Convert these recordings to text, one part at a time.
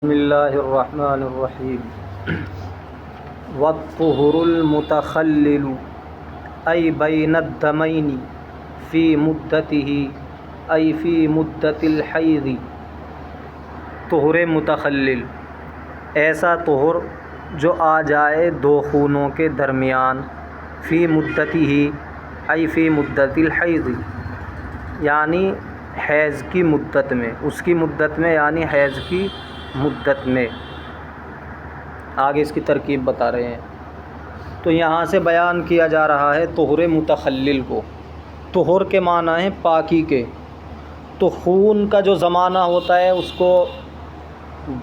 بسم اللہ الرحمن الرحیم والطہر المتخلل ای بین الدمین فی مدته ای فی مدت الحیض۔ طہر متخلل ایسا طہر جو آ جائے دو خونوں کے درمیان، فی مدته ای فی مدت الحیض یعنی حیض کی مدت میں، اس کی مدت میں یعنی حیض کی مدت میں۔ آگے اس کی ترکیب بتا رہے ہیں، تو یہاں سے بیان کیا جا رہا ہے طہر متخلل کو۔ طہر کے معنی ہیں پاکی کے، تو خون کا جو زمانہ ہوتا ہے اس کو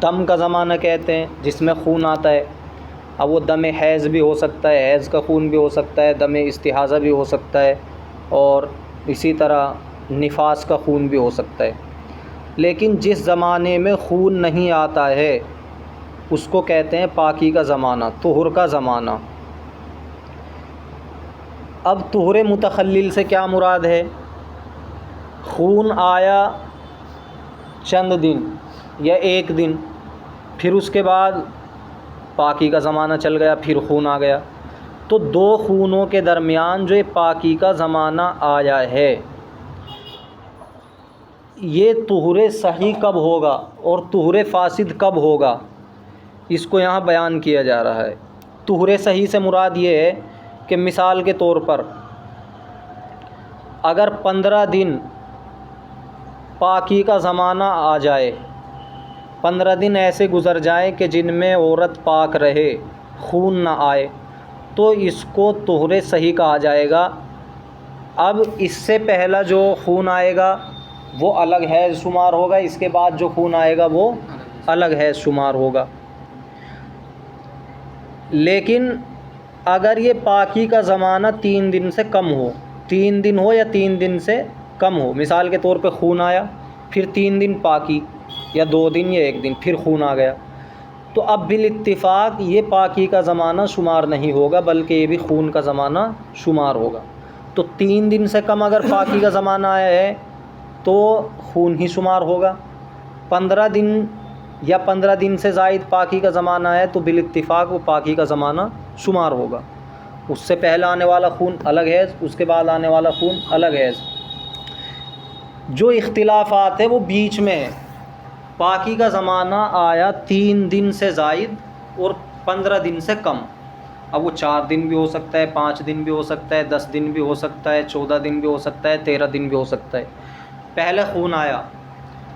دم کا زمانہ کہتے ہیں، جس میں خون آتا ہے۔ اب وہ دم حیض بھی ہو سکتا ہے، حیض کا خون بھی ہو سکتا ہے، دم استحاضہ بھی ہو سکتا ہے، اور اسی طرح نفاس کا خون بھی ہو سکتا ہے۔ لیکن جس زمانے میں خون نہیں آتا ہے اس کو کہتے ہیں پاکی کا زمانہ، طہر کا زمانہ۔ اب طہر متخلل سے کیا مراد ہے؟ خون آیا چند دن یا ایک دن، پھر اس کے بعد پاکی کا زمانہ چل گیا، پھر خون آ گیا، تو دو خونوں کے درمیان جو پاکی کا زمانہ آیا ہے، یہ طہر صحیح کب ہوگا اور طہر فاسد کب ہوگا، اس کو یہاں بیان کیا جا رہا ہے۔ طہر صحیح سے مراد یہ ہے کہ مثال کے طور پر اگر 15 دن پاکی کا زمانہ آ جائے، 15 دن ایسے گزر جائیں کہ جن میں عورت پاک رہے، خون نہ آئے، تو اس کو طہر صحیح کہا جائے گا۔ اب اس سے پہلا جو خون آئے گا وہ الگ حیض شمار ہوگا، اس کے بعد جو خون آئے گا وہ الگ حیض شمار ہوگا۔ لیکن اگر یہ پاکی کا زمانہ 3 دن سے کم ہو، 3 دن ہو یا 3 دن سے کم ہو، مثال کے طور پہ خون آیا، پھر 3 دن پاکی، یا 2 دن یا 1 دن، پھر خون آ گیا، تو اب بالاتفاق یہ پاکی کا زمانہ شمار نہیں ہوگا بلکہ یہ بھی خون کا زمانہ شمار ہوگا۔ تو 3 دن سے کم اگر پاکی کا زمانہ آیا ہے تو خون ہی شمار ہوگا۔ 15 دن یا 15 دن سے زائد پاکی کا زمانہ ہے تو بالاتفاق وہ پاکی کا زمانہ شمار ہوگا۔ اس سے پہلے آنے والا خون الگ حیض، اس کے بعد آنے والا خون الگ حیض۔ جو اختلافات ہیں وہ بیچ میں ہے۔ پاکی کا زمانہ آیا 3 دن سے زائد اور 15 دن سے کم، اب وہ 4 دن بھی ہو سکتا ہے، 5 دن بھی ہو سکتا ہے، 10 دن بھی ہو سکتا ہے، 14 دن بھی ہو سکتا ہے، 13 دن بھی ہو سکتا ہے۔ پہلے خون آیا،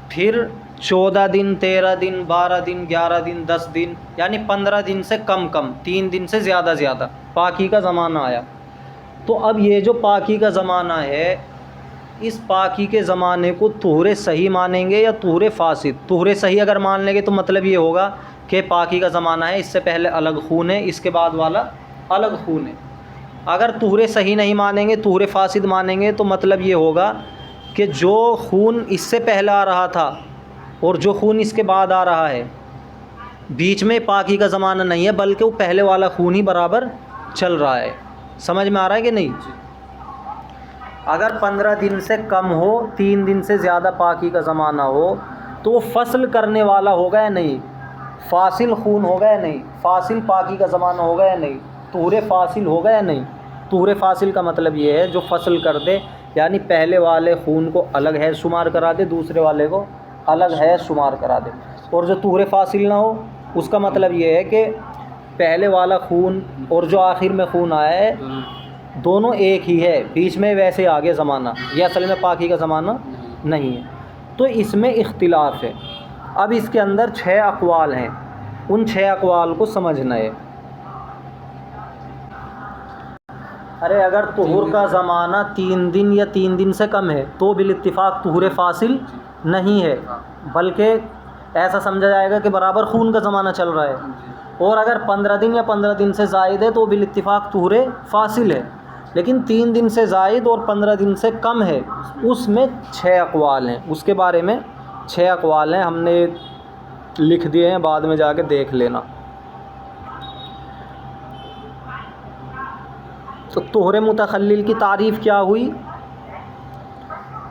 پھر 14 دن، 13 دن، 12 دن، 11 دن، 10 دن، یعنی 15 دن سے کم 3 دن سے زیادہ پاکی کا زمانہ آیا، تو اب یہ جو پاکی کا زمانہ ہے، اس پاکی کے زمانے کو طہر صحیح مانیں گے یا طہر فاسد؟ طہر صحیح اگر مان لیں گے تو مطلب یہ ہوگا کہ پاکی کا زمانہ ہے، اس سے پہلے الگ خون ہے، اس کے بعد والا الگ خون ہے۔ اگر طہر صحیح نہیں مانیں گے، طہر فاسد مانیں گے، تو مطلب یہ ہوگا کہ جو خون اس سے پہلے آ رہا تھا اور جو خون اس کے بعد آ رہا ہے، بیچ میں پاکی کا زمانہ نہیں ہے بلکہ وہ پہلے والا خون ہی برابر چل رہا ہے۔ سمجھ میں آ رہا ہے کہ نہیں؟ اگر 15 دن سے کم ہو، 3 دن سے زیادہ پاکی کا زمانہ ہو، تو وہ فصل کرنے والا ہوگا یا نہیں؟ فاصل خون ہوگا یا نہیں؟ فاصل پاکی کا زمانہ ہوگا یا نہیں؟ طہر فاصل ہوگا یا نہیں؟ طہر فاصل کا مطلب یہ ہے جو فصل کر دے، یعنی پہلے والے خون کو الگ حیض شمار کرا دے، دوسرے والے کو الگ حیض شمار کرا دے۔ اور جو طہر فاصل نہ ہو، اس کا مطلب یہ ہے کہ پہلے والا خون اور جو آخر میں خون آیا ہے دونوں ایک ہی ہے، بیچ میں ویسے آگے زمانہ، یہ اصل میں پاکی کا زمانہ نہیں ہے۔ تو اس میں اختلاف ہے۔ اب اس کے اندر 6 اقوال ہیں، ان 6 اقوال کو سمجھنا ہے۔ ارے اگر طہر کا زمانہ 3 دن یا 3 دن سے کم ہے تو بالاتفاق طہر فاصل نہیں ہے، بلکہ ایسا سمجھا جائے گا کہ برابر خون کا زمانہ چل رہا ہے۔ اور اگر 15 دن یا 15 دن سے زائد ہے تو بالاتفاق طہر فاصل ہے۔ لیکن 3 دن سے زائد اور 15 دن سے کم ہے، اس میں 6 اقوال ہیں، اس کے بارے میں 6 اقوال ہیں، ہم نے لکھ دیے ہیں، بعد میں جا کے دیکھ لینا۔ تو طہر متخلل کی تعریف کیا ہوئی؟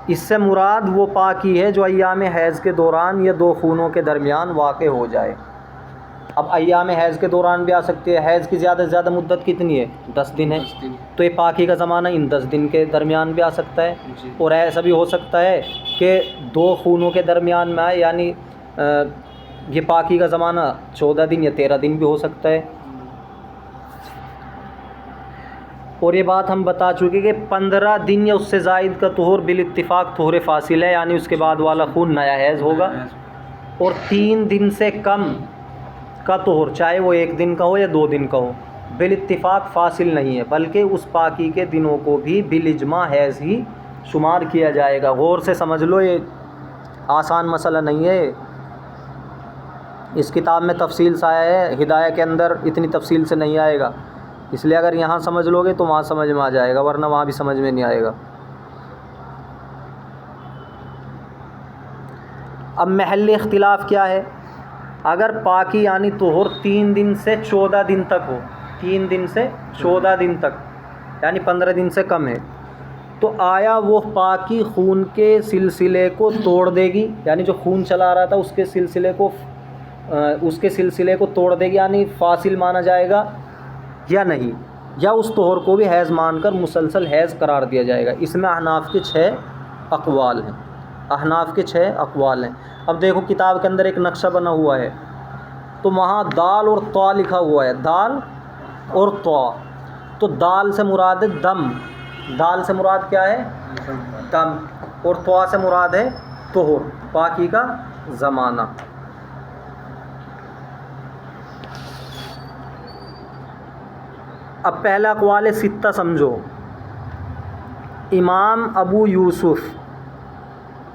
اس سے مراد وہ پاکی ہے جو ایام حیض کے دوران یا دو خونوں کے درمیان واقع ہو جائے۔ اب ایام حیض کے دوران بھی آ سکتی ہے۔ حیض کی زیادہ سے زیادہ مدت کتنی ہے؟ 10 دن ہے، تو یہ پاکی کا زمانہ ان 10 دن کے درمیان بھی آ سکتا ہے۔ اور ایسا بھی ہو سکتا ہے کہ دو خونوں کے درمیان میں آئے، یعنی یہ پاکی کا زمانہ 14 دن یا 13 دن بھی ہو سکتا ہے۔ اور یہ بات ہم بتا چکے کہ 15 دن یا اس سے زائد کا طہور بالاتفاق طہور فاصل ہے، یعنی اس کے بعد والا خون نیا حیض ہوگا۔ اور 3 دن سے کم کا طہور، چاہے وہ 1 دن کا ہو یا 2 دن کا ہو، بالاتفاق فاصل نہیں ہے، بلکہ اس پاکی کے دنوں کو بھی بالاجماع حیض ہی شمار کیا جائے گا۔ غور سے سمجھ لو، یہ آسان مسئلہ نہیں ہے۔ اس کتاب میں تفصیل سے آیا ہے، ہدایہ کے اندر اتنی تفصیل سے نہیں آئے گا، اس لیے اگر یہاں سمجھ لو گے تو وہاں سمجھ میں آ جائے گا، ورنہ وہاں بھی سمجھ میں نہیں آئے گا۔ اب محل اختلاف کیا ہے؟ اگر پاکی یعنی طہور 3 دن سے 14 دن تک ہو، 3 دن سے 14 دن تک یعنی 15 دن سے کم ہے، تو آیا وہ پاکی خون کے سلسلے کو توڑ دے گی؟ یعنی جو خون چلا رہا تھا اس کے سلسلے کو توڑ دے گی، یعنی فاصل مانا جائے گا یا نہیں؟ یا اس طہور کو بھی حیض مان کر مسلسل حیض قرار دیا جائے گا؟ اس میں احناف کے 6 اقوال ہیں، احناف کے 6 اقوال ہیں۔ اب دیکھو کتاب کے اندر ایک نقشہ بنا ہوا ہے، تو وہاں دال اور طا لکھا ہوا ہے، دال اور طا۔ تو دال سے مراد ہے دم، دال سے مراد کیا ہے؟ دم، اور طا سے مراد ہے طہور، پاکی کا زمانہ۔ اب پہلا اقوال 6 سمجھو، امام ابو یوسف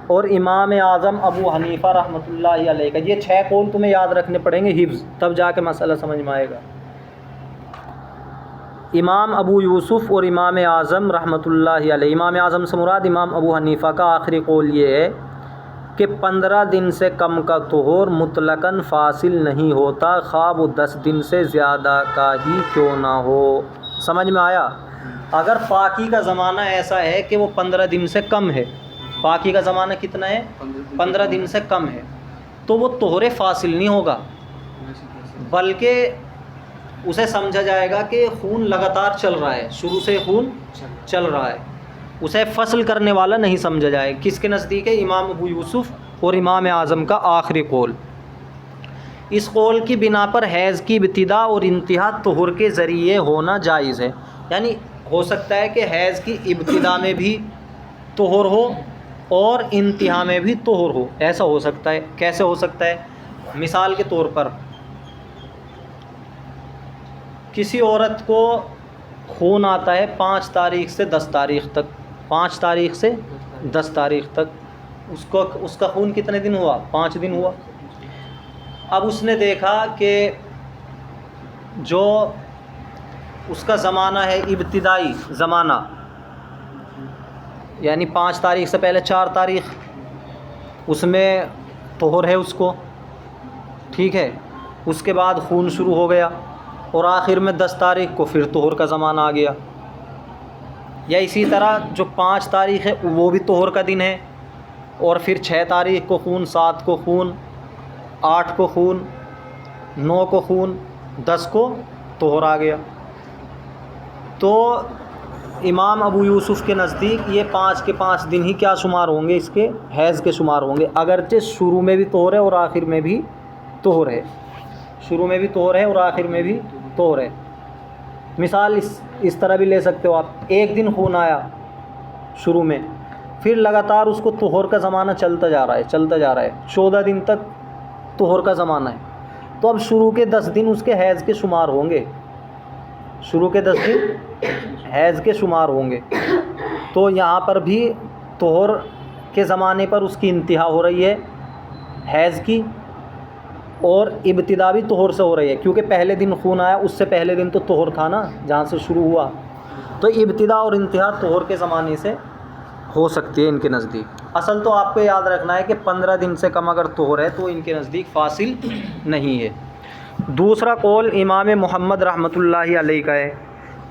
اور امام اعظم ابو حنیفہ رحمۃ اللہ علیہ کا، یہ 6 قول تمہیں یاد رکھنے پڑیں گے حفظ، تب جا کے مسئلہ سمجھ میں آئے گا۔ امام ابو یوسف اور امام اعظم رحمۃ اللہ علیہ، امام اعظم سے مراد امام ابو حنیفہ کا آخری قول یہ ہے کہ 15 دن سے کم کا طہور مطلقاً فاصل نہیں ہوتا، خواہ وہ 10 دن سے زیادہ کا ہی کیوں نہ ہو۔ سمجھ میں آیا؟ اگر پاکی کا زمانہ ایسا ہے کہ وہ 15 دن سے کم ہے، پاکی کا زمانہ کتنا ہے؟ 15 دن سے کم ہے، تو وہ طہور فاصل نہیں ہوگا، بلکہ اسے سمجھا جائے گا کہ خون لگاتار چل رہا ہے، شروع سے خون چل رہا ہے، اسے فصل کرنے والا نہیں سمجھا جائے۔ کس کے نزدیک ہے؟ امام ابو یوسف اور امام اعظم کا آخری قول۔ اس قول کی بنا پر حیض کی ابتدا اور انتہا طہور کے ذریعے ہونا جائز ہے، یعنی ہو سکتا ہے کہ حیض کی ابتدا میں بھی طہور ہو اور انتہا میں بھی طہور ہو، ایسا ہو سکتا ہے۔ کیسے ہو سکتا ہے؟ مثال کے طور پر کسی عورت کو خون آتا ہے 5 تاریخ سے 10 تاریخ تک، 5 تاریخ سے 10 تاریخ تک اس کا خون کتنے دن ہوا؟ 5 دن ہوا۔ اب اس نے دیکھا کہ جو اس کا زمانہ ہے ابتدائی زمانہ، یعنی 5 تاریخ سے پہلے 4 تاریخ، اس میں طہور ہے اس کو، ٹھیک ہے، اس کے بعد خون شروع ہو گیا اور آخر میں 10 تاریخ کو پھر طہور کا زمانہ آ گیا۔ یا اسی طرح جو 5 تاریخ ہے وہ بھی طہور کا دن ہے، اور پھر 6 تاریخ کو خون، 7 کو خون، 8 کو خون، 9 کو خون، 10 کو طہور آ گیا۔ تو امام ابو یوسف کے نزدیک یہ 5 کے 5 دن ہی کیا شمار ہوں گے؟ اس کے حیض کے شمار ہوں گے، اگرچہ شروع میں بھی طہور ہے اور آخر میں بھی طہور ہے، شروع میں بھی طہور ہے اور آخر میں بھی طہور ہے۔ مثال اس طرح بھی لے سکتے ہو آپ، 1 دن خون آیا شروع میں، پھر لگاتار اس کو طہور کا زمانہ چلتا جا رہا ہے، 14 دن تک طہور کا زمانہ ہے، تو اب شروع کے 10 دن اس کے حیض کے شمار ہوں گے، شروع کے 10 دن حیض کے شمار ہوں گے۔ تو یہاں پر بھی طہور کے زمانے پر اس کی انتہا ہو رہی ہے حیض کی، اور ابتدا بھی طہور سے ہو رہی ہے، کیونکہ پہلے دن خون آیا، اس سے پہلے دن تو طہور تھا نا جہاں سے شروع ہوا، تو ابتدا اور انتہا طہور کے زمانے سے ہو سکتی ہے ان کے نزدیک۔ اصل تو آپ کو یاد رکھنا ہے کہ 15 دن سے کم اگر طہور ہے تو ان کے نزدیک فاصل نہیں ہے۔ دوسرا قول امام محمد رحمۃ اللہ علیہ کا ہے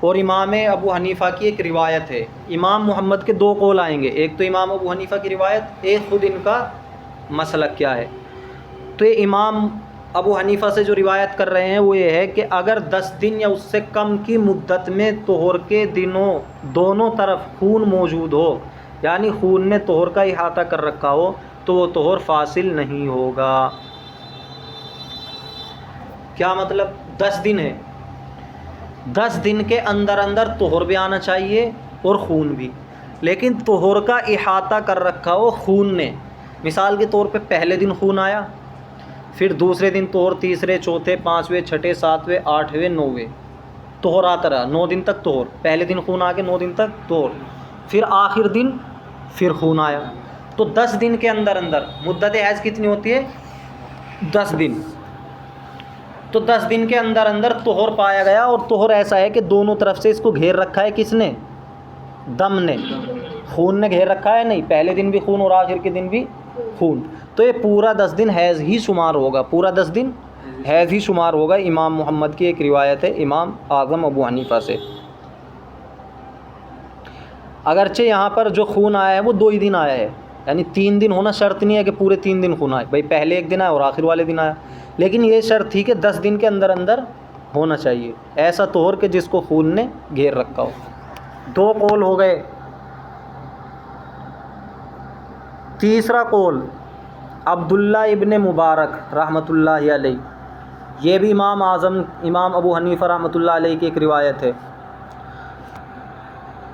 اور امام ابو حنیفہ کی ایک روایت ہے. امام محمد کے دو قول آئیں گے، ایک تو امام ابو حنیفہ کی روایت، ایک خود ان کا مسلک کیا ہے. تو یہ امام ابو حنیفہ سے جو روایت کر رہے ہیں وہ یہ ہے کہ اگر 10 دن یا اس سے کم کی مدت میں طہور کے دنوں دونوں طرف خون موجود ہو، یعنی خون نے طہور کا احاطہ کر رکھا ہو، تو وہ طہور فاصل نہیں ہوگا. کیا مطلب؟ 10 دن ہے، 10 دن کے اندر اندر طہور بھی آنا چاہیے اور خون بھی، لیکن طہور کا احاطہ کر رکھا ہو خون نے. مثال کے طور پہ پہلے دن خون آیا، پھر دوسرے دن طہور، تیسرے، چوتھے، پانچویں، چھٹے، ساتویں، آٹھویں، نویں طہور آتا رہا، 9 دن تک طہور. پہلے دن خون آ کے 9 دن تک طہور، پھر آخر دن پھر خون آیا. تو 10 دن کے اندر اندر مدت حیض کتنی ہوتی ہے؟ 10 دن. تو 10 دن کے اندر اندر طہور پایا گیا، اور طہور ایسا ہے کہ دونوں طرف سے اس کو گھیر رکھا ہے. کس نے؟ دم نے. خون نے گھیر رکھا ہے نہیں، پہلے دن بھی خون اور آخر کے دن بھی خون. تو یہ پورا 10 دن حیض ہی شمار ہوگا، پورا 10 دن حیض ہی شمار ہوگا. امام محمد کی ایک روایت ہے امام اعظم ابو حنیفہ سے. اگرچہ یہاں پر جو خون آیا ہے وہ 2 ہی دن آیا ہے، یعنی 3 دن ہونا شرط نہیں ہے کہ پورے 3 دن خون آئے. بھائی پہلے ایک دن آیا اور آخر والے دن آیا، لیکن یہ شرط تھی کہ 10 دن کے اندر اندر ہونا چاہیے ایسا طہور کہ جس کو خون نے گھیر رکھا ہو. 2 قول ہو گئے. تیسرا قول عبداللہ ابن مبارک رحمۃ اللہ علیہ، یہ بھی امام اعظم امام ابو حنیفہ رحمۃ اللہ علیہ کی ایک روایت ہے.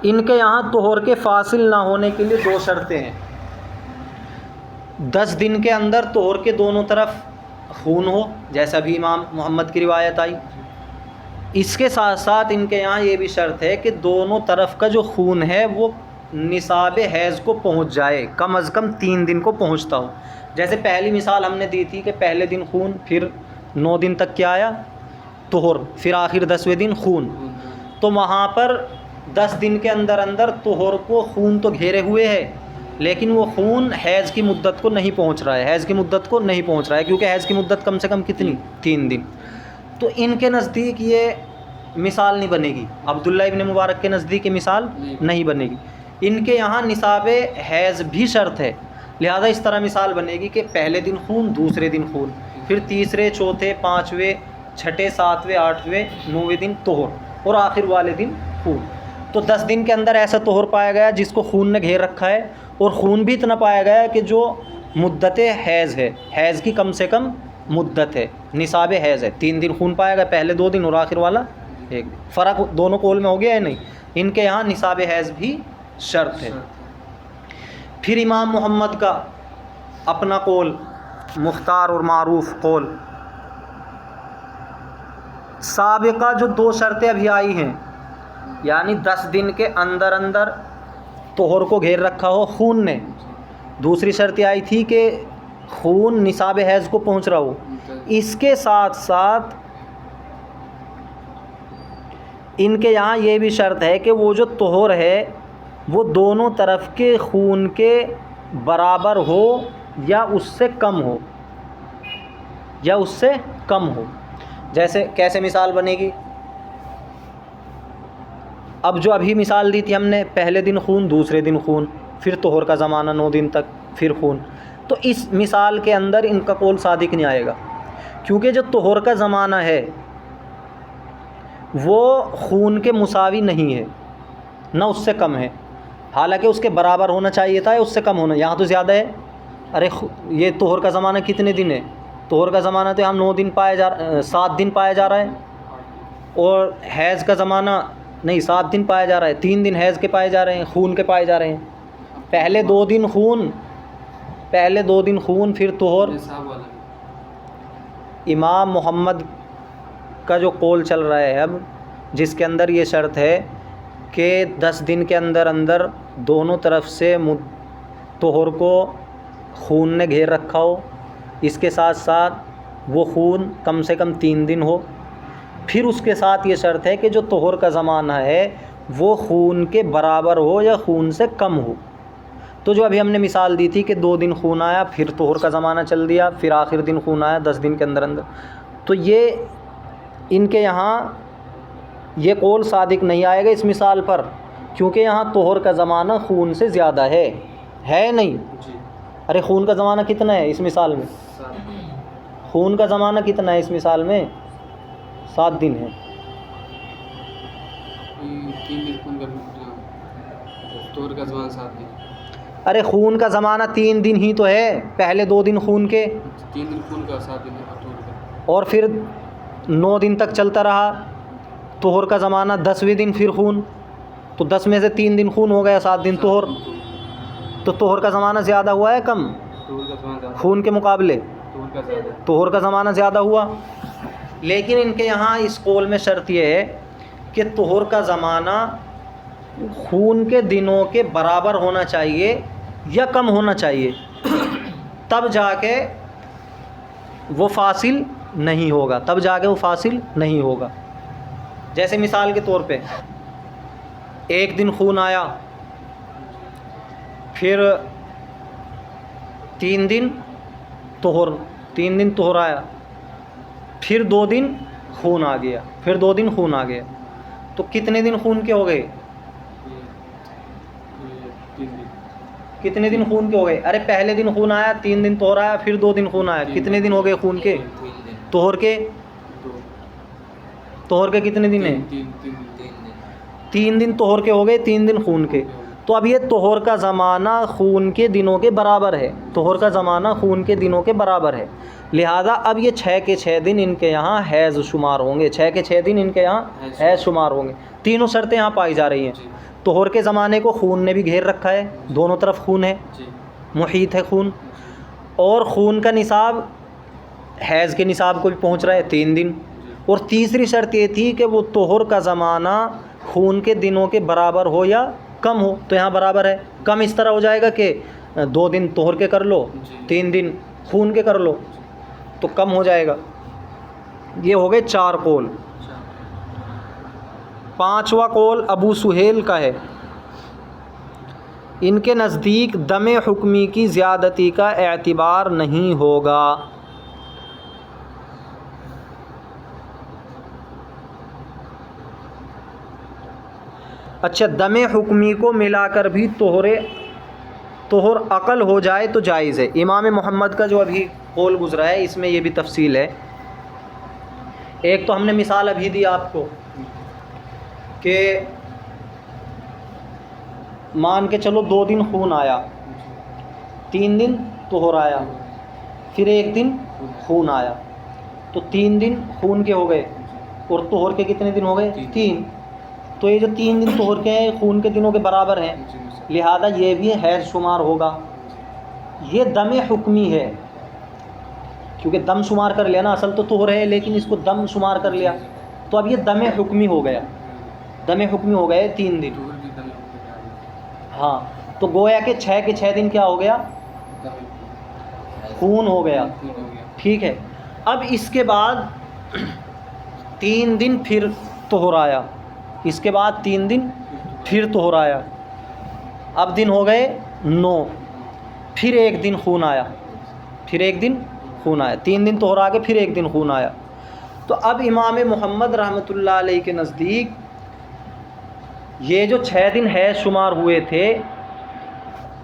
ان کے یہاں طہور کے فاصل نہ ہونے کے لیے 2 شرطیں ہیں. 10 دن کے اندر طہور کے دونوں طرف خون ہو، جیسا بھی امام محمد کی روایت آئی. اس کے ساتھ ساتھ ان کے یہاں یہ بھی شرط ہے کہ دونوں طرف کا جو خون ہے وہ نصاب حیض کو پہنچ جائے، کم از کم 3 دن کو پہنچتا ہو. جیسے پہلی مثال ہم نے دی تھی کہ پہلے دن خون، پھر 9 دن تک کیا آیا؟ طہور، پھر آخر 10ویں دن خون. تو وہاں پر 10 دن کے اندر اندر طہور کو خون تو گھیرے ہوئے ہے، لیکن وہ خون حیض کی مدت کو نہیں پہنچ رہا ہے، حیض کی مدت کو نہیں پہنچ رہا ہے، کیونکہ حیض کی مدت کم سے کم کتنی؟ 3 دن. تو ان کے نزدیک یہ مثال نہیں بنے گی، عبداللہ ابن مبارک کے نزدیک یہ مثال نہیں بنے گی. ان کے یہاں نصاب حیض بھی شرط ہے، لہذا اس طرح مثال بنے گی کہ پہلے دن خون، دوسرے دن خون، پھر تیسرے، چوتھے، پانچویں، چھٹے، ساتویں، آٹھویں، 9ویں دن طہور، اور آخر والے دن خون. تو 10 دن کے اندر ایسا طہور پایا گیا جس کو خون نے گھیر رکھا ہے، اور خون بھی اتنا پایا گیا کہ جو مدت حیض ہے، حیض کی کم سے کم مدت ہے، نصاب حیض ہے. 3 دن خون پایا گیا، پہلے 2 دن اور آخر والا 1 دن. فرق دونوں قول میں ہو گیا ہے نہیں. ان کے یہاں نصاب حیض بھی شرط ہے. پھر امام محمد کا اپنا قول، مختار اور معروف قول، سابقہ جو 2 شرطیں ابھی آئی ہیں، یعنی 10 دن کے اندر اندر طہور کو گھیر رکھا ہو خون نے. دوسری شرط آئی تھی کہ خون نصاب حیض کو پہنچ رہا ہو. اس کے ساتھ ساتھ ان کے یہاں یہ بھی شرط ہے کہ وہ جو طہور ہے وہ دونوں طرف کے خون کے برابر ہو یا اس سے کم ہو، یا اس سے کم ہو. جیسے کیسے مثال بنے گی؟ اب جو ابھی مثال دی تھی ہم نے، پہلے دن خون، دوسرے دن خون، پھر طہور کا زمانہ 9 دن تک، پھر خون. تو اس مثال کے اندر ان کا قول صادق نہیں آئے گا، کیونکہ جو طہور کا زمانہ ہے وہ خون کے مساوی نہیں ہے، نہ اس سے کم ہے. حالانکہ اس کے برابر ہونا چاہیے تھا، اس سے کم ہونا، یہاں تو زیادہ ہے. ارے یہ طہور کا زمانہ کتنے دن ہے؟ طہور کا زمانہ تو یہاں 9 دن پایا 7 دن پایا جا رہا ہے، اور حیض کا زمانہ نہیں 7 دن پایا جا رہا ہے. 3 دن حیض کے پائے جا رہے ہیں، خون کے پائے جا رہے ہیں. پہلے 2 دن خون، پھر طہور. امام محمد کا جو قول چل رہا ہے اب، جس کے اندر یہ شرط ہے کہ 10 دن کے اندر اندر دونوں طرف سے طہور کو خون نے گھیر رکھا ہو، اس کے ساتھ ساتھ وہ خون کم سے کم 3 دن ہو، پھر اس کے ساتھ یہ شرط ہے کہ جو طہور کا زمانہ ہے وہ خون کے برابر ہو یا خون سے کم ہو. تو جو ابھی ہم نے مثال دی تھی کہ 2 دن خون آیا، پھر طہور کا زمانہ چل دیا، پھر آخر دن خون آیا 10 دن کے اندر اندر، تو یہ ان کے یہاں یہ قول صادق نہیں آئے گا اس مثال پر، کیونکہ یہاں طہر کا زمانہ خون سے زیادہ ہے نہیں؟ ارے خون کا زمانہ کتنا ہے اس مثال میں؟ خون کا زمانہ کتنا ہے اس مثال میں؟ 7 دن ہے۔ ارے خون کا زمانہ 3 دن ہی تو ہے، پہلے 2 دن خون کے، 3 دن خون کا، 7 دن طہور کا، اور پھر 9 دن تک چلتا رہا طہر کا زمانہ، 10ویں دن پھر خون، تو 10 میں سے 3 دن خون ہو گیا، 7 دن طہر، تو طہر کا زمانہ زیادہ ہوا ہے کم خون کے مقابلے؟ طہر کا زمانہ زیادہ ہوا۔ لیکن ان کے یہاں اس قول میں شرط یہ ہے کہ طہر کا زمانہ خون کے دنوں کے برابر ہونا چاہیے یا کم ہونا چاہیے، تب جا کے وہ فاصل نہیں ہوگا، تب جا کے وہ فاصل نہیں ہوگا۔ جیسے مثال کے طور پہ 1 دن خون آیا، پھر 3 دن طہر، 3 دن طہر آیا، پھر 2 دن خون آ گیا، پھر 2 دن خون آ گیا، تو کتنے دن خون کے ہو گئے؟ کتنے دن خون کے ہو گئے؟ ارے پہلے دن خون آیا، 3 دن طہر آیا، پھر 2 دن خون آیا، کتنے دن ہو گئے خون کے؟ طہر کے کتنے دن ہیں؟ 3 دن طہر کے ہو گئے، 3 دن خون کے۔ تو اب یہ طہر کا زمانہ خون کے دنوں کے برابر ہے، طہر کا زمانہ خون کے دنوں کے برابر ہے، لہذا اب یہ 6 کے 6 دن ان کے یہاں حیض شمار ہوں گے، 6 کے 6 دن ان کے یہاں حیض شمار ہوں گے۔ تینوں شرطیں یہاں پائی جا رہی ہیں۔ طہر کے زمانے کو خون نے بھی گھیر رکھا ہے، دونوں طرف خون ہے، محیط ہے خون، اور خون کا نصاب حیض کے نصاب کو بھی پہنچ رہا ہے 3 دن، اور تیسری شرط یہ تھی کہ وہ طہر کا زمانہ خون کے دنوں کے برابر ہو یا کم ہو، تو یہاں برابر ہے۔ کم اس طرح ہو جائے گا کہ 2 دن طہر کے کر لو، 3 دن خون کے کر لو، تو کم ہو جائے گا۔ یہ ہو گئے 4 قول۔ 5واں قول ابو سہیل کا ہے، ان کے نزدیک دم حکمی کی زیادتی کا اعتبار نہیں ہوگا۔ اچھا، دم حکمی کو ملا کر بھی طہر عقل ہو جائے تو جائز ہے۔ امام محمد کا جو ابھی قول گزرا ہے اس میں یہ بھی تفصیل ہے۔ ایک تو ہم نے مثال ابھی دی آپ کو کہ مان کے چلو 2 دن خون آیا، 3 دن طہر آیا، پھر 1 دن خون آیا، تو 3 دن خون کے ہو گئے، اور طہر کے کتنے دن ہو گئے؟ 3۔ تو یہ جو 3 دن طہر کے ہیں خون کے دنوں کے برابر ہیں، لہذا یہ بھی حیض شمار ہوگا۔ یہ دم حکمی ہے، کیونکہ دم شمار کر لیا نا، اصل تو طہر ہے لیکن اس کو دم شمار کر لیا، تو اب یہ دم حکمی ہو گیا، دم حکمی ہو گئے 3 دن۔ ہاں، تو گویا کہ 6 کے 6 دن کیا ہو گیا؟ خون ہو گیا، ٹھیک ہے۔ اب اس کے بعد 3 دن پھر طہر آیا، اس کے بعد 3 دن پھر طہر آیا، اب دن ہو گئے 9، پھر 1 دن خون آیا، پھر 1 دن خون آیا، 3 دن طہر آ کے پھر 1 دن خون آیا۔ تو اب امام محمد رحمۃ اللہ علیہ کے نزدیک یہ جو 6 دن حیض شمار ہوئے تھے،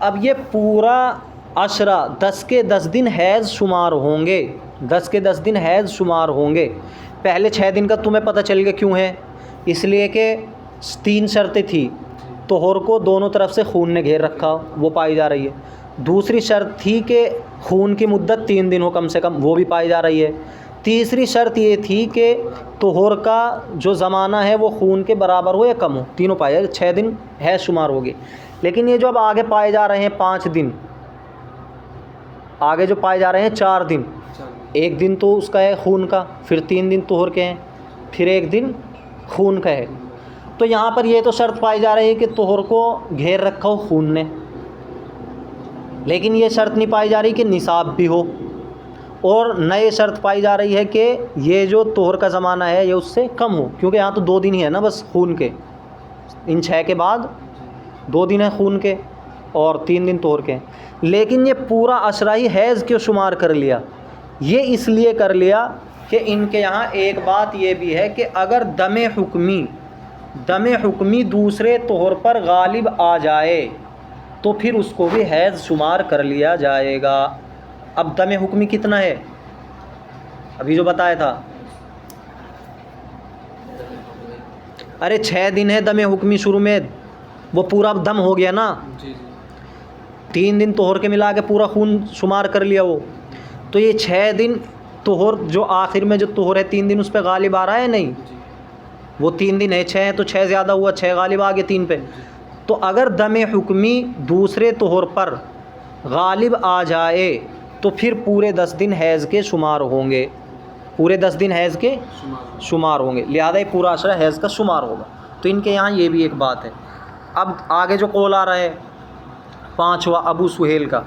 اب یہ پورا عشرہ 10 کے 10 دن حیض شمار ہوں گے، 10 کے 10 دن حیض شمار ہوں گے۔ پہلے 6 دن کا تمہیں پتہ چل گیا کیوں ہے؟ اس لیے کہ 3 شرطیں تھی، طہر کو دونوں طرف سے خون نے گھیر رکھا، وہ پائی جا رہی ہے۔ دوسری شرط تھی کہ خون کی مدت 3 دن ہو کم سے کم، وہ بھی پائی جا رہی ہے۔ تیسری شرط یہ تھی کہ طہر کا جو زمانہ ہے وہ خون کے برابر ہو یا کم ہو، تینوں پائے جائے، 6 دن حیض شمار ہوگی۔ لیکن یہ جو اب آگے پائے جا رہے ہیں 5 دن، آگے جو پائے جا رہے ہیں 4 دن، 1 دن تو اس کا ہے خون کا، پھر 3 دن طہر کے ہیں، پھر 1 دن خون کا ہے، تو یہاں پر یہ تو شرط پائی جا رہی ہے کہ طہر کو گھیر رکھا ہو خون نے، لیکن یہ شرط نہیں پائی جا رہی کہ نصاب بھی ہو، اور نئے شرط پائی جا رہی ہے کہ یہ جو طہر کا زمانہ ہے یہ اس سے کم ہو، کیونکہ یہاں تو 2 دن ہی ہے نا بس خون کے، ان 6 کے بعد 2 دن ہیں خون کے اور 3 دن طہر کے۔ لیکن یہ پورا عشرہ ہی حیض کیوں شمار کر لیا؟ یہ اس لیے کر لیا کہ ان کے یہاں ایک بات یہ بھی ہے کہ اگر دم حکمی دم حکمی دوسرے طہر پر غالب آ جائے تو پھر اس کو بھی حیض شمار کر لیا جائے گا۔ اب دم حکمی کتنا ہے؟ ابھی جو بتایا تھا، ارے 6 دن ہے دم حکمی شروع میں، وہ پورا دم ہو گیا نا، جی 3 دن طہر کے ملا کے پورا خون شمار کر لیا وہ، تو یہ 6 دن طہر جو آخر میں جو طہر ہے 3 دن اس پہ غالب آ رہا ہے نہیں، جی وہ 3 دن ہے، 6 ہے تو 6 زیادہ ہوا، 6 غالب آ گئے 3 پہ۔ تو اگر دم حکمی دوسرے طہر پر غالب آ جائے تو پھر پورے 10 دن حیض کے شمار ہوں گے، پورے 10 دن حیض کے شمار ہوں گے، لہذا یہ پورا عشرہ حیض کا شمار ہوگا۔ تو ان کے یہاں یہ بھی ایک بات ہے۔ اب آگے جو قول آ رہا ہے 5واں ابو سہیل کا،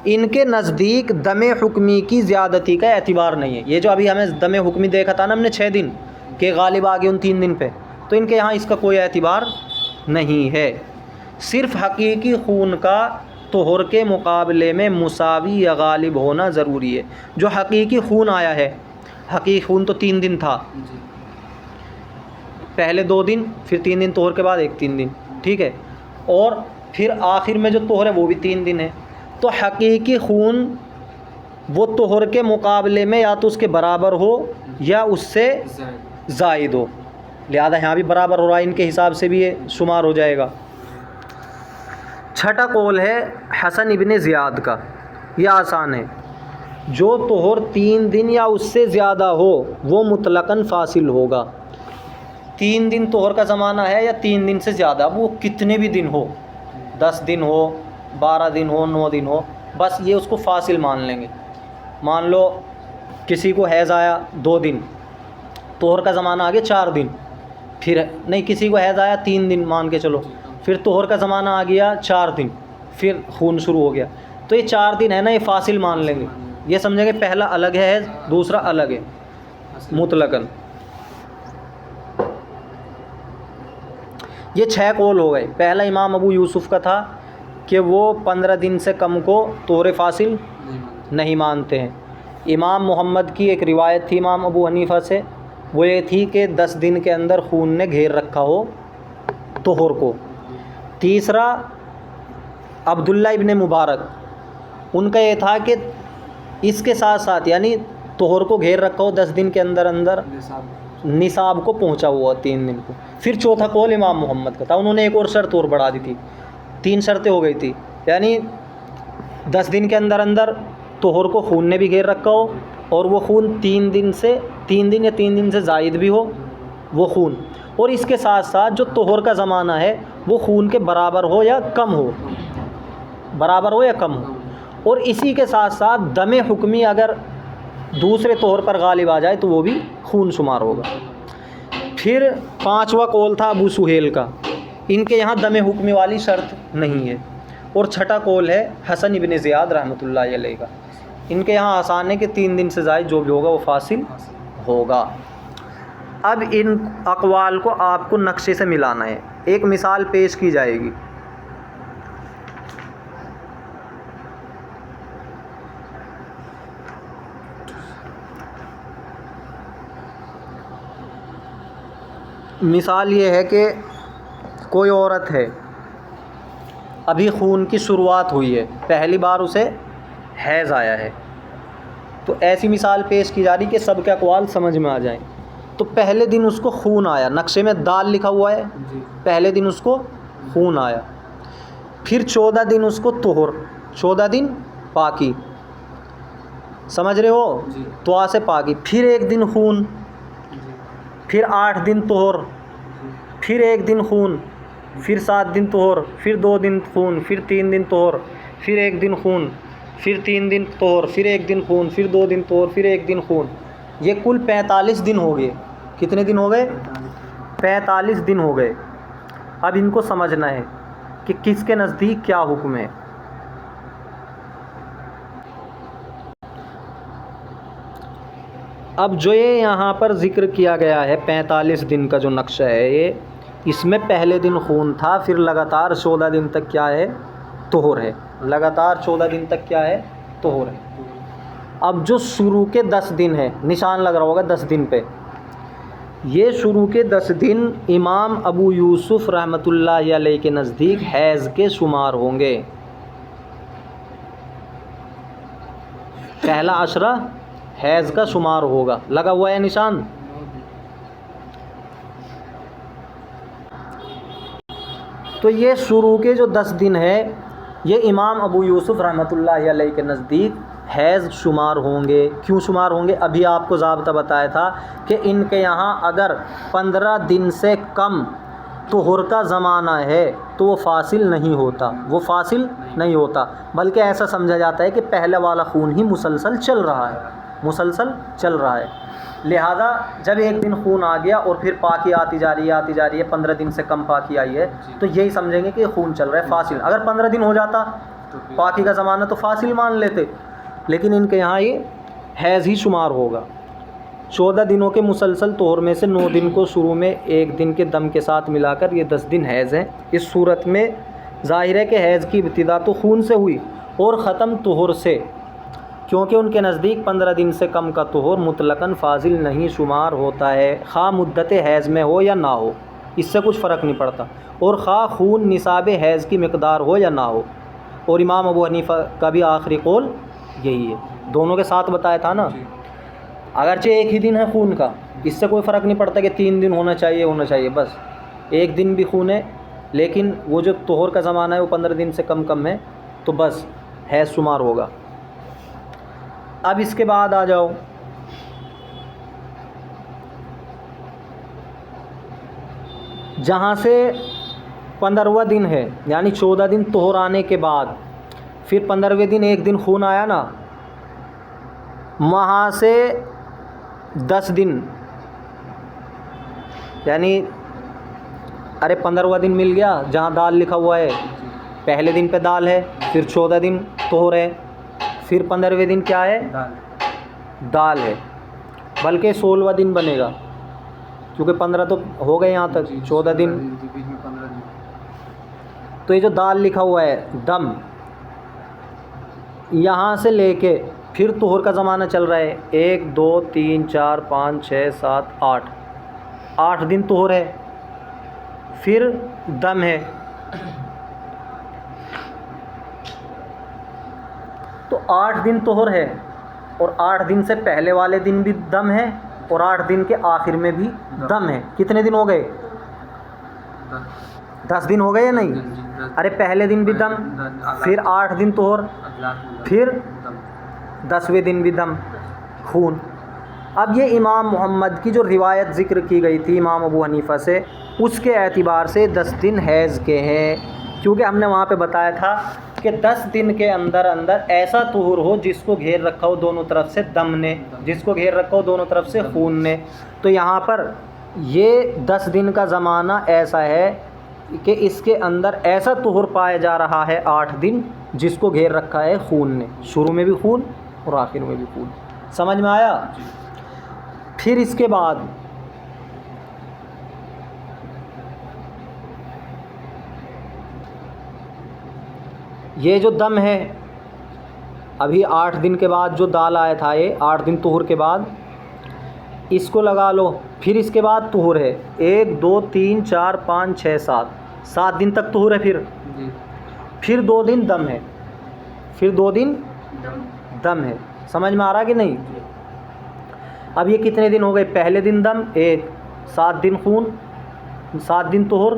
ان کے نزدیک دم حکمی کی زیادتی کا اعتبار نہیں ہے۔ یہ جو ابھی ہمیں دم حکمی دیکھا تھا نا ہم نے 6 دن کہ غالب آ گئے ان 3 دن پہ، تو ان کے یہاں اس کا کوئی اعتبار نہیں ہے۔ صرف حقیقی خون کا طہر کے مقابلے میں مساوی یا غالب ہونا ضروری ہے۔ جو حقیقی خون آیا ہے، حقیقی خون تو 3 دن تھا، جی پہلے 2 دن پھر 3 دن طہر کے بعد ایک 3 دن، ٹھیک ہے، اور پھر آخر میں جو طہر ہے وہ بھی 3 دن ہے۔ تو حقیقی خون وہ طہر کے مقابلے میں یا تو اس کے برابر ہو یا اس سے زائد ہو، لہذا یہاں بھی برابر ہو رہا ہے، ان کے حساب سے بھی یہ شمار ہو جائے گا۔ چھٹا قول ہے حسن ابن زیاد کا، یہ آسان ہے، جو طہر 3 دن یا اس سے زیادہ ہو وہ مطلقاً فاصل ہوگا۔ 3 دن طہر کا زمانہ ہے یا 3 دن سے زیادہ، وہ کتنے بھی دن ہو، 10 دن ہو، 12 دن ہو، 9 دن ہو، بس یہ اس کو فاصل مان لیں گے۔ مان لو کسی کو حیض آیا 2 دن، طہر کا زمانہ آگے 4 دن، پھر نہیں کسی کو حیض آیا 3 دن مان کے چلو، پھر طہر کا زمانہ آ گیا 4 دن، پھر خون شروع ہو گیا، تو یہ 4 دن ہے نا، یہ فاصل مان لیں گے، یہ سمجھیں گے پہلا الگ ہے حیض، دوسرا الگ ہے مطلقاً۔ یہ 6 قول ہو گئے۔ پہلا امام ابو یوسف کا تھا کہ وہ 15 دن سے کم کو طہر فاصل نہیں مانتے ہیں۔ امام محمد کی ایک روایت تھی امام ابو حنیفہ سے، وہ یہ تھی کہ 10 دن کے اندر خون نے گھیر رکھا ہو طہر کو۔ تیسرا عبداللہ ابن مبارک، ان کا یہ تھا کہ اس کے ساتھ ساتھ یعنی طہر کو گھیر رکھا ہو 10 دن کے اندر اندر نصاب کو پہنچا ہوا 3 دن کو۔ پھر چوتھا قول امام محمد کا تھا، انہوں نے ایک اور شرط اور بڑھا دی تھی، 3 شرطیں ہو گئی تھی، یعنی 10 دن کے اندر اندر طہر کو خون نے بھی گھیر رکھا ہو اور وہ خون 3 دن یا 3 دن سے زائد بھی ہو وہ خون، اور اس کے ساتھ ساتھ جو طہر کا زمانہ ہے وہ خون کے برابر ہو یا کم ہو، اور اسی کے ساتھ ساتھ دم حکمی اگر دوسرے طہر پر غالب آ جائے تو وہ بھی خون شمار ہوگا۔ پھر 5واں قول تھا ابو سہیل کا، ان کے یہاں دم حکمی والی شرط نہیں ہے۔ اور چھٹا قول ہے حسن ابن زیاد رحمۃ اللہ علیہ کا، ان کے یہاں آسان ہے کہ 3 دن سے زائد جو بھی ہوگا وہ فاصل ہوگا۔ اب ان اقوال کو آپ کو نقشے سے ملانا ہے، ایک مثال پیش کی جائے گی۔ مثال یہ ہے کہ کوئی عورت ہے، ابھی خون کی شروعات ہوئی ہے، پہلی بار اسے حیض آیا ہے، تو ایسی مثال پیش کی جا رہی کہ سب کے اقوال سمجھ میں آ جائیں۔ تو پہلے دن اس کو خون آیا، نقشے میں دال لکھا ہوا ہے، پہلے دن اس کو خون آیا، پھر 14 دن اس کو طہر، 14 دن پاکی، سمجھ رہے ہو، طوا سے پاکی، پھر 1 دن خون، پھر 8 دن طہر، پھر 1 دن خون، پھر 7 دن طہر، پھر 2 دن خون، پھر 3 دن طہر، پھر 1 دن خون، پھر 3 دن طہر، پھر 1 دن خون، پھر 2 دن طہر، پھر 1 دن خون، یہ کل 45 دن ہو گئے۔ کتنے دن ہو گئے؟ 45 دن ہو گئے۔ اب ان کو سمجھنا ہے کہ کس کے نزدیک کیا حکم ہے۔ اب جو یہ یہاں پر ذکر کیا گیا ہے 45 دن کا جو نقشہ ہے، یہ اس میں پہلے دن خون تھا، پھر لگاتار 14 دن تک کیا ہے؟ طہر ہے، لگاتار 14 دن تک کیا ہے؟ طہر ہے۔ اب جو شروع کے 10 دن ہے، نشان لگ رہا ہوگا 10 دن پہ، یہ شروع کے 10 دن امام ابو یوسف رحمۃ اللہ علیہ کے نزدیک حیض کے شمار ہوں گے. پہلا عشرہ حیض کا شمار ہوگا. لگا ہوا ہے نشان؟ تو یہ شروع کے جو 10 دن ہے یہ امام ابو یوسف رحمۃ اللہ علیہ کے نزدیک حیض شمار ہوں گے. کیوں شمار ہوں گے؟ ابھی آپ کو ضابطہ بتایا تھا کہ ان کے یہاں اگر 15 دن سے کم طہر کا زمانہ ہے تو وہ فاصل نہیں ہوتا، بلکہ ایسا سمجھا جاتا ہے کہ پہلے والا خون ہی مسلسل چل رہا ہے. لہذا جب ایک دن خون آ گیا اور پھر پاکی آتی جا رہی ہے 15 دن سے کم پاکی آئی ہے تو یہی سمجھیں گے کہ خون چل رہا ہے فاصل. اگر 15 دن ہو جاتا پاکی کا زمانہ تو فاصل مان لیتے، لیکن ان کے یہاں یہ حیض ہی شمار ہوگا. 14 دنوں کے مسلسل طہر میں سے 9 دن کو شروع میں ایک دن کے دم کے ساتھ ملا کر یہ 10 دن حیض ہیں. اس صورت میں ظاہر ہے کہ حیض کی ابتدا تو خون سے ہوئی اور ختم طہر سے، کیونکہ ان کے نزدیک 15 دن سے کم کا طہر مطلقاً فاضل نہیں شمار ہوتا ہے، خواہ مدت حیض میں ہو یا نہ ہو، اس سے کچھ فرق نہیں پڑتا، اور خواہ خون نصاب حیض کی مقدار ہو یا نہ ہو. اور امام ابو حنیفہ کا بھی آخری قول یہی ہے. دونوں کے ساتھ بتایا تھا نا، اگرچہ ایک ہی دن ہے خون کا، اس سے کوئی فرق نہیں پڑتا کہ 3 دن ہونا چاہیے، بس ایک دن بھی خون ہے، لیکن وہ جو طہر کا زمانہ ہے وہ 15 دن سے کم ہے تو بس حیض شمار ہوگا. اب اس کے بعد آ جاؤ، جہاں سے 15واں دن ہے یعنی 14 دن طہر آنے کے بعد پھر 15ویں دن ایک دن خون آیا نا، وہاں سے 10 دن یعنی 15واں دن مل گیا جہاں دال لکھا ہوا ہے، پہلے دن پہ دال ہے، پھر 14 دن طہر ہے، پھر 15ویں دن کیا ہے؟ دال ہے، بلکہ 16واں دن بنے گا کیونکہ 15 تو ہو گئے یہاں تک، 14 دن. تو یہ جو دال لکھا ہوا ہے دم، یہاں سے لے کے پھر طہر کا زمانہ چل رہا ہے 1 2 3 4 5 6 7 8 دن طہر ہے، پھر دم ہے. تو 8 دن طہر ہے اور 8 دن سے پہلے والے دن بھی دم ہے اور 8 دن کے آخر میں بھی دم ہے. کتنے دن ہو گئے؟ 10 دن ہو گئے یا نہیں؟ پہلے دن بھی دم، پھر 8 دن طہر، پھر 10ویں دن بھی دم خون. اب یہ امام محمد کی جو روایت ذکر کی گئی تھی امام ابو حنیفہ سے، اس کے اعتبار سے 10 دن حیض کے ہیں، کیونکہ ہم نے وہاں پہ بتایا تھا کہ 10 دن کے اندر ایسا طہر ہو جس کو گھیر رکھا ہو دونوں طرف سے دم نے، جس کو گھیر رکھا ہو دونوں طرف سے خون نے. تو یہاں پر یہ 10 دن کا زمانہ ایسا ہے کہ اس کے اندر ایسا طہر پایا جا رہا ہے 8 دن جس کو گھیر رکھا ہے خون نے، شروع میں بھی خون اور آخر میں بھی خون. سمجھ میں آیا؟ پھر اس کے بعد یہ جو دم ہے ابھی 8 دن کے بعد جو دال آیا تھا، یہ 8 دن طہر کے بعد اس کو لگا لو. پھر اس کے بعد طہر ہے 1 2 3 4 5 6 7 دن تک طہر ہے. پھر 2 دن دم ہے، پھر 2 دن دم ہے. سمجھ میں آ رہا کہ نہیں؟ اب یہ کتنے دن ہو گئے؟ پہلے دن دم 1، 7 دن خون، 7 دن طہر،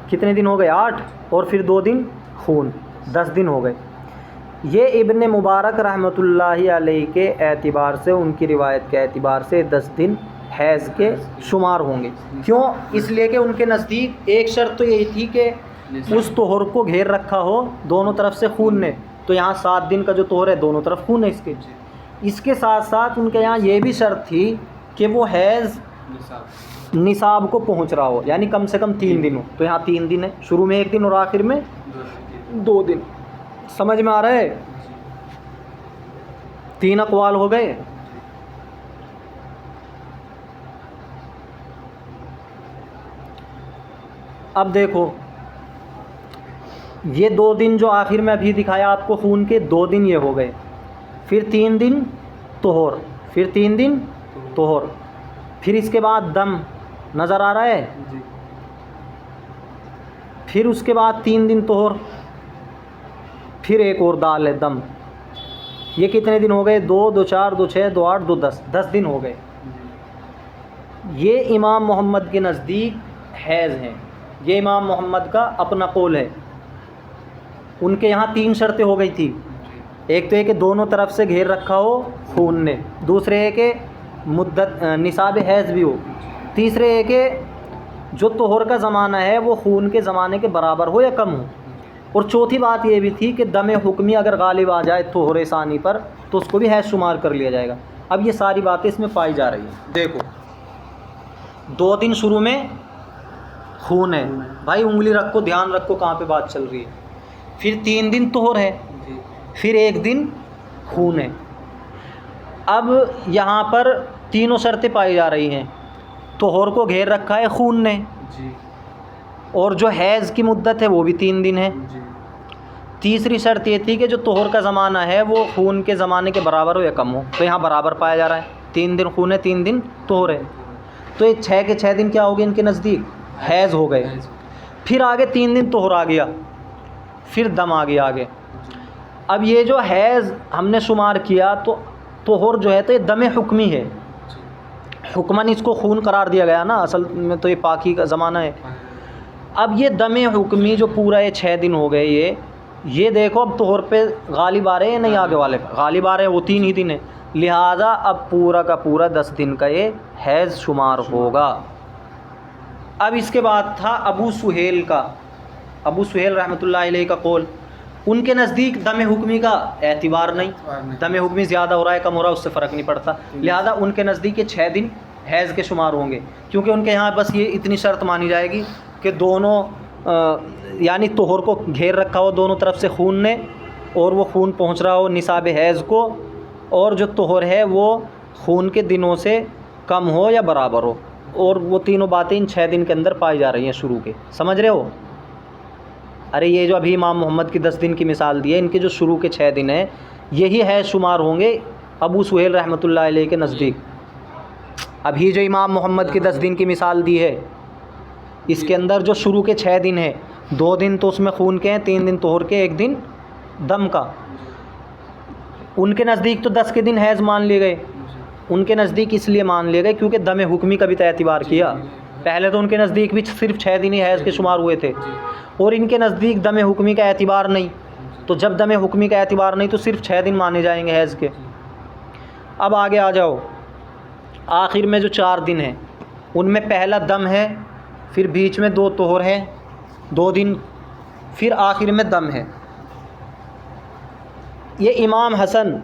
کتنے دن ہو گئے؟ 8، اور پھر 2 دن خون، 10 دن ہو گئے. یہ ابن مبارک رحمۃ اللہ علیہ کے اعتبار سے، ان کی روایت کے اعتبار سے 10 دن حیض کے شمار ہوں گے. کیوں؟ اس لیے کہ ان کے نزدیک ایک شرط تو یہی تھی کہ اس طہر کو گھیر رکھا ہو دونوں طرف سے خون نے. تو یہاں 7 دن کا جو طہر ہے دونوں طرف خون ہے اس کے ساتھ ساتھ ان کے یہاں یہ بھی شرط تھی کہ وہ حیض نصاب کو پہنچ رہا ہو، یعنی کم سے کم 3 دن ہو. تو یہاں 3 دن ہے، شروع میں 1 دن اور آخر میں 2 دن. سمجھ میں آ رہا ہے؟ 3 اقوال ہو گئے. اب دیکھو یہ 2 دن جو آخر میں ابھی دکھایا آپ کو خون کے، 2 دن یہ ہو گئے، پھر 3 دن طہر، پھر 3 دن طہر، پھر اس کے بعد دم نظر آ رہا ہے، جی پھر اس کے بعد 3 دن طہر، پھر ایک اور دال ہے دم. یہ کتنے دن ہو گئے؟ 2 2 4 2 6 2 8 2 10 10 دن ہو گئے. یہ امام محمد کے نزدیک حیض ہیں. یہ امام محمد کا اپنا قول ہے. ان کے یہاں 3 شرطیں ہو گئی تھی. ایک تو یہ کہ دونوں طرف سے گھیر رکھا ہو خون نے، دوسرے یہ کہ مدت نصاب حیض بھی ہو، تیسرے یہ کہ جو طہر کا زمانہ ہے وہ خون کے زمانے کے برابر ہو یا کم ہو، اور چوتھی بات یہ بھی تھی کہ دم حکمی اگر غالب آ جائے طہر ثانی پر تو اس کو بھی حیض شمار کر لیا جائے گا. اب یہ ساری باتیں اس میں پائی جا رہی ہیں. دیکھو 2 دن شروع میں خون ہے، بھائی انگلی رکھو، دھیان رکھو کہاں پہ بات چل رہی ہے. پھر 3 دن طہر ہے، پھر 1 دن خون ہے. اب یہاں پر تینوں شرطیں پائی جا رہی ہیں. طہر کو گھیر رکھا ہے خون نے، جی اور جو حیض کی مدت ہے وہ بھی 3 دن ہے. جی تیسری شرط یہ تھی کہ جو طہر کا زمانہ ہے وہ خون کے زمانے کے برابر ہو یا کم ہو، تو یہاں برابر پایا جا رہا ہے. 3 دن خون ہے، 3 دن طہر ہے، تو یہ 6 کے 6 دن کیا ہو گئے ان کے نزدیک؟ حیض ہو گئے. پھر آگے 3 دن طہر آ گیا، پھر دم آ گیا آگے. اب یہ جو حیض ہم نے شمار کیا تو طہر جو ہے تو یہ دم حکمی ہے، حکماً اس کو خون قرار دیا گیا نا، اصل میں تو یہ پاکی کا زمانہ ہے. اب یہ دم حکمی جو پورا یہ 6 دن ہو گئے، یہ دیکھو اب طہر پہ غالب آ رہے ہیں، نہیں آگے والے غالب آ رہے ہیں، وہ 3 ہی دن ہیں، لہٰذا اب پورا کا پورا 10 دن کا یہ حیض شمار ہوگا. اب اس کے بعد تھا ابو سہیل کا، ابو سہیل رحمۃ اللہ علیہ کا قول. ان کے نزدیک دم حکمی کا اعتبار نہیں، دم حکمی زیادہ ہو رہا ہے کم ہو رہا ہے اس سے فرق نہیں پڑتا، لہذا ان کے نزدیک یہ 6 دن حیض کے شمار ہوں گے. کیونکہ ان کے یہاں بس یہ اتنی شرط مانی جائے گی کہ دونوں یعنی طہر کو گھیر رکھا ہو دونوں طرف سے خون نے، اور وہ خون پہنچ رہا ہو نصاب حیض کو، اور جو طہر ہے وہ خون کے دنوں سے کم ہو یا برابر ہو. اور وہ تینوں باتیں ان 6 دن کے اندر پائی جا رہی ہیں شروع کے. سمجھ رہے ہو؟ ارے یہ جو ابھی امام محمد کی 10 دن کی مثال دی ہے، ان کے جو شروع کے 6 دن ہیں یہی حیض شمار ہوں گے ابو سہیل رحمۃ اللہ علیہ کے نزدیک. ابھی جو امام محمد کی 10 دن کی مثال دی ہے اس کے اندر جو شروع کے 6 دن ہیں، 2 دن تو اس میں خون کے ہیں، 3 دن طہر کے، 1 دن دم کا. ان کے نزدیک تو 10 کے دن حیض مان لیے گئے. ان کے نزدیک اس لیے مان لیے گئے کیونکہ دم حکمی کا بھی اعتبار کیا. پہلے تو ان کے نزدیک بھی صرف 6 دن ہی حیض کے شمار ہوئے تھے، اور ان کے نزدیک دم حکمی کا اعتبار نہیں، تو جب دم حکمی کا اعتبار نہیں تو صرف 6 دن مانے جائیں گے حیض کے. اب آگے آ جاؤ، آخر میں جو 4 دن ہیں ان میں پہلا دم ہے، پھر بیچ میں 2 طہر ہے 2 دن، پھر آخر میں دم ہے. یہ امام حسن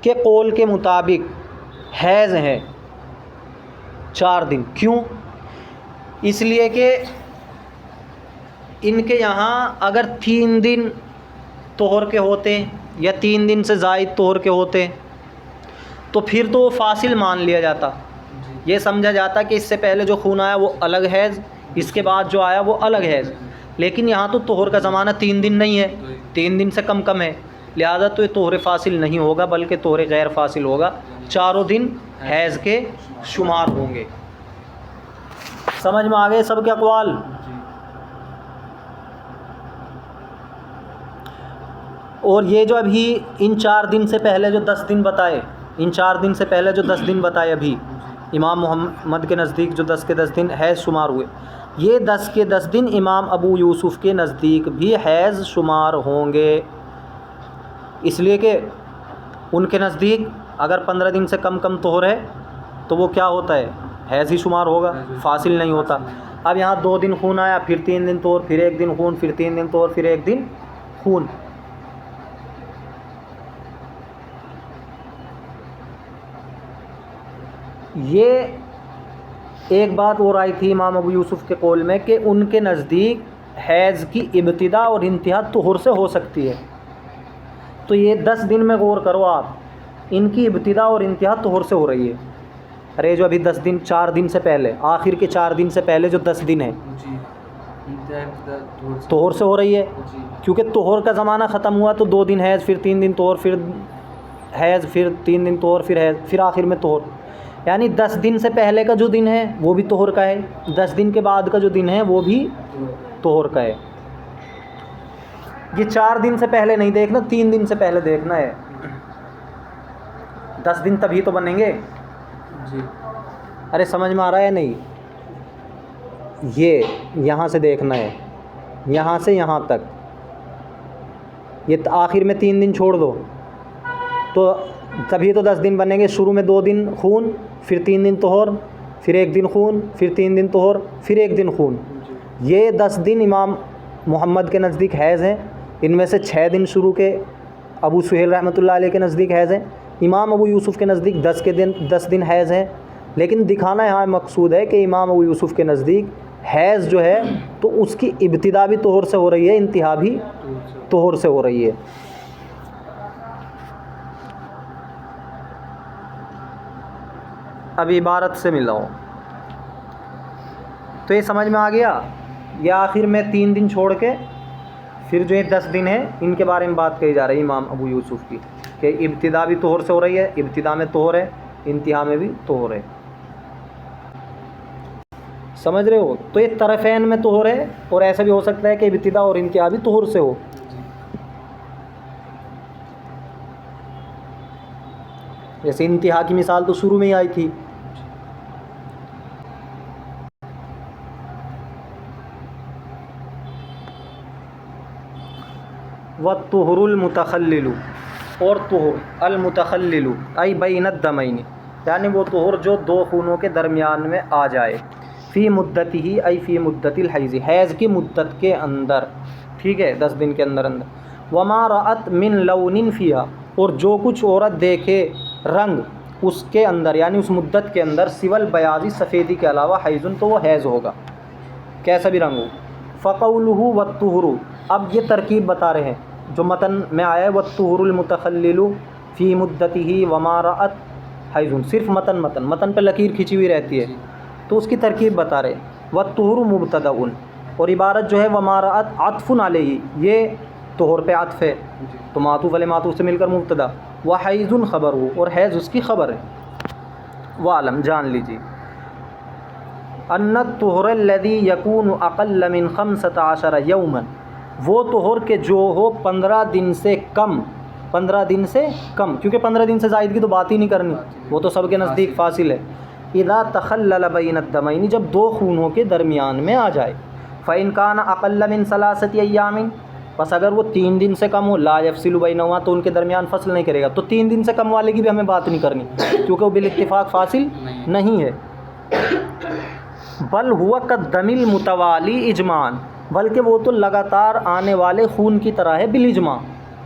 کے قول کے مطابق حیض ہے 4 دن. کیوں؟ اس لیے کہ ان کے یہاں اگر 3 دن طہر کے ہوتے یا 3 دن سے زائد طہر کے ہوتے تو پھر تو وہ فاصل مان لیا جاتا، یہ سمجھا جاتا کہ اس سے پہلے جو خون آیا وہ الگ حیض، اس کے بعد جو آیا وہ الگ حیض. لیکن یہاں تو طہر کا زمانہ 3 دن نہیں ہے، 3 دن سے کم ہے، لہذا تو یہ طہر فاصل نہیں ہوگا بلکہ طہر غیر فاصل ہوگا. 4 دن حیض کے شمار ہوں گے. سمجھ میں آ گئے سب کے اقوال؟ اور یہ جو ابھی ان 4 دن سے پہلے جو 10 دن بتائے، ان 4 دن سے پہلے جو 10 دن بتائے ابھی امام محمد کے نزدیک جو 10 کے 10 دن حیض شمار ہوئے، یہ 10 کے 10 دن امام ابو یوسف کے نزدیک بھی حیض شمار ہوں گے. اس لیے کہ ان کے نزدیک اگر 15 دن سے کم طہر ہے تو وہ کیا ہوتا ہے؟ حیض ہی شمار ہوگا، فاصل نہیں ہوتا. اب یہاں 2 دن خون آیا، پھر 3 دن طہر، پھر 1 دن خون، پھر 3 دن طہر، پھر 1 دن خون. یہ ایک بات اور آئی تھی امام ابو یوسف کے قول میں کہ ان کے نزدیک حیض کی ابتدا اور انتہا طہر سے ہو سکتی ہے. تو یہ 10 دن میں غور کرو آپ، ان کی ابتدا اور انتہا طہر سے ہو رہی ہے. ارے جو ابھی 10 دن 4 دن سے پہلے، آخر کے 4 دن سے پہلے جو 10 دن ہیں طہر سے ہو رہی ہے، کیونکہ طہر کا زمانہ ختم ہوا تو 2 دن حیض، پھر 3 دن طہر، پھر حیض، پھر 3 دن طہر، پھر حیض، پھر آخر میں طہر. یعنی 10 دن سے پہلے کا جو دن ہے وہ بھی طہور کا ہے، 10 دن کے بعد کا جو دن ہے وہ بھی طہور کا ہے۔ یہ 4 دن سے پہلے نہیں دیکھنا، 3 دن سے پہلے دیکھنا ہے۔ 10 دن تبھی تو بنیں گے۔ جی ارے سمجھ میں آ رہا ہے نہیں؟ یہ یہاں سے دیکھنا ہے، یہاں سے یہاں تک، یہ آخر میں 3 دن چھوڑ دو تو تبھی تو 10 دن بنیں گے۔ شروع میں 2 دن خون، پھر 3 دن طہور، پھر 1 دن خون، پھر 3 دن طہور، پھر 1 دن خون۔ یہ 10 دن امام محمد کے نزدیک حیض ہیں۔ ان میں سے 6 دن شروع کے ابو سہیل رحمۃ اللہ علیہ کے نزدیک حیض ہیں، امام ابو یوسف کے نزدیک 10 دن حیض ہیں۔ لیکن دکھانا یہاں مقصود ہے کہ امام ابو یوسف کے نزدیک حیض جو ہے تو اس کی ابتدا بھی طہور سے ہو رہی ہے، انتہا بھی طہور سے ہو رہی ہے۔ اب عبارت سے ملاؤ تو یہ سمجھ میں آ گیا۔ یہ آخر میں 3 دن چھوڑ کے پھر جو یہ 10 دن ہے ان کے بارے میں بات کہی جا رہی ہے امام ابو یوسف کی، کہ ابتدا بھی طہور سے ہو رہی ہے، ابتدا میں طہور ہے، انتہا میں بھی طہور ہے۔ سمجھ رہے ہو؟ تو یہ طرفین میں طہور ہے، اور ایسا بھی ہو سکتا ہے کہ ابتدا اور انتہا بھی طہور سے ہو۔ جیسے انتہا کی مثال تو شروع میں ہی آئی تھی۔ وَالطُّهْرُ الْمُتَخَلِّلُ، اور طہر المتخلل ای بین الدمین، یعنی وہ طہر جو 2 خونوں کے درمیان میں آ جائے، فی مدتہ ای فی مدت الحیض، حیض کی مدت کے اندر، ٹھیک ہے، 10 دن کے اندر اندر۔ وما رأت من لون فیہا، اور جو کچھ عورت دیکھے رنگ اس کے اندر، یعنی اس مدت کے اندر، سول بیاضی، سفیدی کے علاوہ، حیضن، تو وہ حیض ہوگا، کیسا بھی رنگ ہو۔ فقولہ والطہر، اب یہ ترکیب بتا رہے ہیں جو متن میں آیا ہے، والطہر المتخلل فی مدتہ وما رأت حیضن، صرف متن پہ لکیر کھینچی ہوئی رہتی ہے، تو اس کی ترکیب بتا رہے ہیں۔ والطہر مبتدأ، اور عبارت جو ہے وما رأت عطف علیہ، یہ طہر پہ عطف ہے تو معطوف علیہ معطوف سے مل کر مبتدا، وحیض خبر ہو، اور حیض اس کی خبر ہے۔ وعلم، جان لیجیے، ان الطہر الذی یکون اقل من 15 یوما، وہ طہر کے جو ہو 15 دن سے کم، 15 دن سے کم، کیونکہ 15 دن سے زائد کی تو بات ہی نہیں کرنی، وہ تو سب کے نزدیک فاصل ہے۔ اذا تخلل بین الدمین، جب 2 خونوں کے درمیان میں آ جائے۔ فإن کان اقل من 3 ایام، بس اگر وہ 3 دن سے کم ہو، لا یفصل بینہما، تو ان کے درمیان فصل نہیں کرے گا، تو 3 دن سے کم والے کی بھی ہمیں بات نہیں کرنی، کیونکہ وہ بالاتفاق فاصل نہیں ہے۔ بل ہوا کالدم المتوالی اجماعاً، بلکہ وہ تو لگاتار آنے والے خون کی طرح ہے بالاجماع،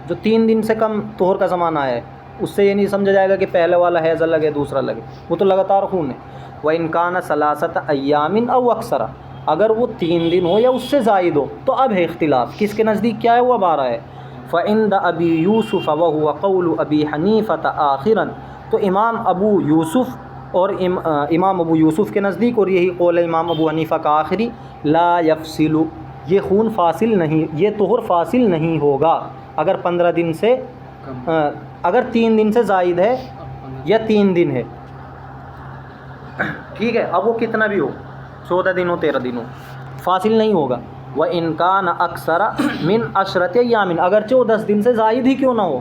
جو 3 دن سے کم طہر کا زمانہ ہے، اس سے یہ نہیں سمجھا جائے گا کہ پہلے والا حیض الگ ہے دوسرا الگ ہے، وہ تو لگاتار خون ہے۔ وَإِنْ كَانَ 3 ایام او اکثر، اگر وہ 3 دن ہو یا اس سے زائد ہو، تو اب ہے اختلاف، کس کے نزدیک کیا ہے، وہ اب آ رہا ہے۔ فَعِنْدَ أَبِي يُوسُفَ وَهُوَ قَوْلُ أَبِي حَنِيفَةَ آخِرًا، تو امام ابو یوسف اور امام ابو یوسف کے نزدیک، اور یہی قول ہے امام ابو حنیفہ کا آخری، لا یفصل، یہ خون فاصل نہیں، یہ طہر فاصل نہیں ہوگا اگر 15 دن سے اگر 3 دن سے زائد ہے یا 3 دن ہے، ٹھیک ہے، اب وہ کتنا بھی ہو، 14 دن ہو 13 دن ہو، فاصل نہیں ہوگا۔ وَإِنْ كَانَ أَكْثَرَ مِنْ 10 ایام، اگرچہ وہ 10 دن سے زائد ہی کیوں نہ ہو۔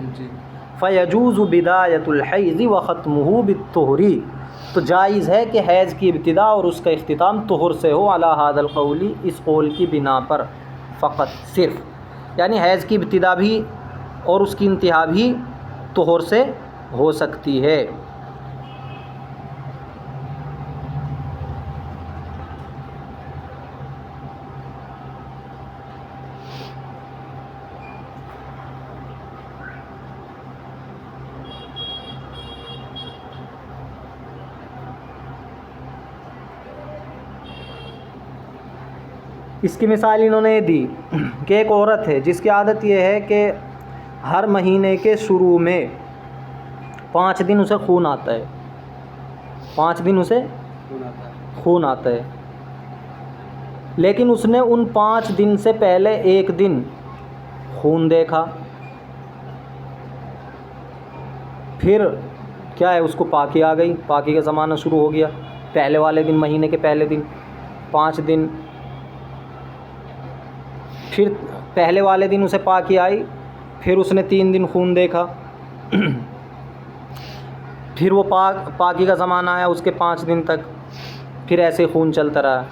فَيَجُوزُ بِدَایَةُ الْحَیْضِ وَخَتْمُهُ بِالطُّہْرِ، تو جائز ہے کہ حیض کی ابتدا اور اس کا اختتام طہر سے ہو، علی ھذا القول، اس قول کی بنا پر، فقط، صرف، یعنی حیض کی ابتدا بھی اور اس کی انتہا بھی طہر سے ہو سکتی ہے۔ اس کی مثال انہوں نے دی کہ ایک عورت ہے جس کی عادت یہ ہے کہ ہر مہینے کے شروع میں 5 دن اسے خون آتا ہے، 5 دن اسے خون آتا ہے، لیکن اس نے ان 5 دن سے پہلے 1 دن خون دیکھا، پھر کیا ہے اس کو پاکی آ گئی، پاکی کا زمانہ شروع ہو گیا، پہلے والے دن، مہینے کے پہلے دن 5 دن، پھر پہلے والے دن اسے پاکی آئی، پھر اس نے 3 دن خون دیکھا، پھر وہ پاکی کا زمانہ آیا اس کے 5 دن تک، پھر ایسے خون چلتا رہا،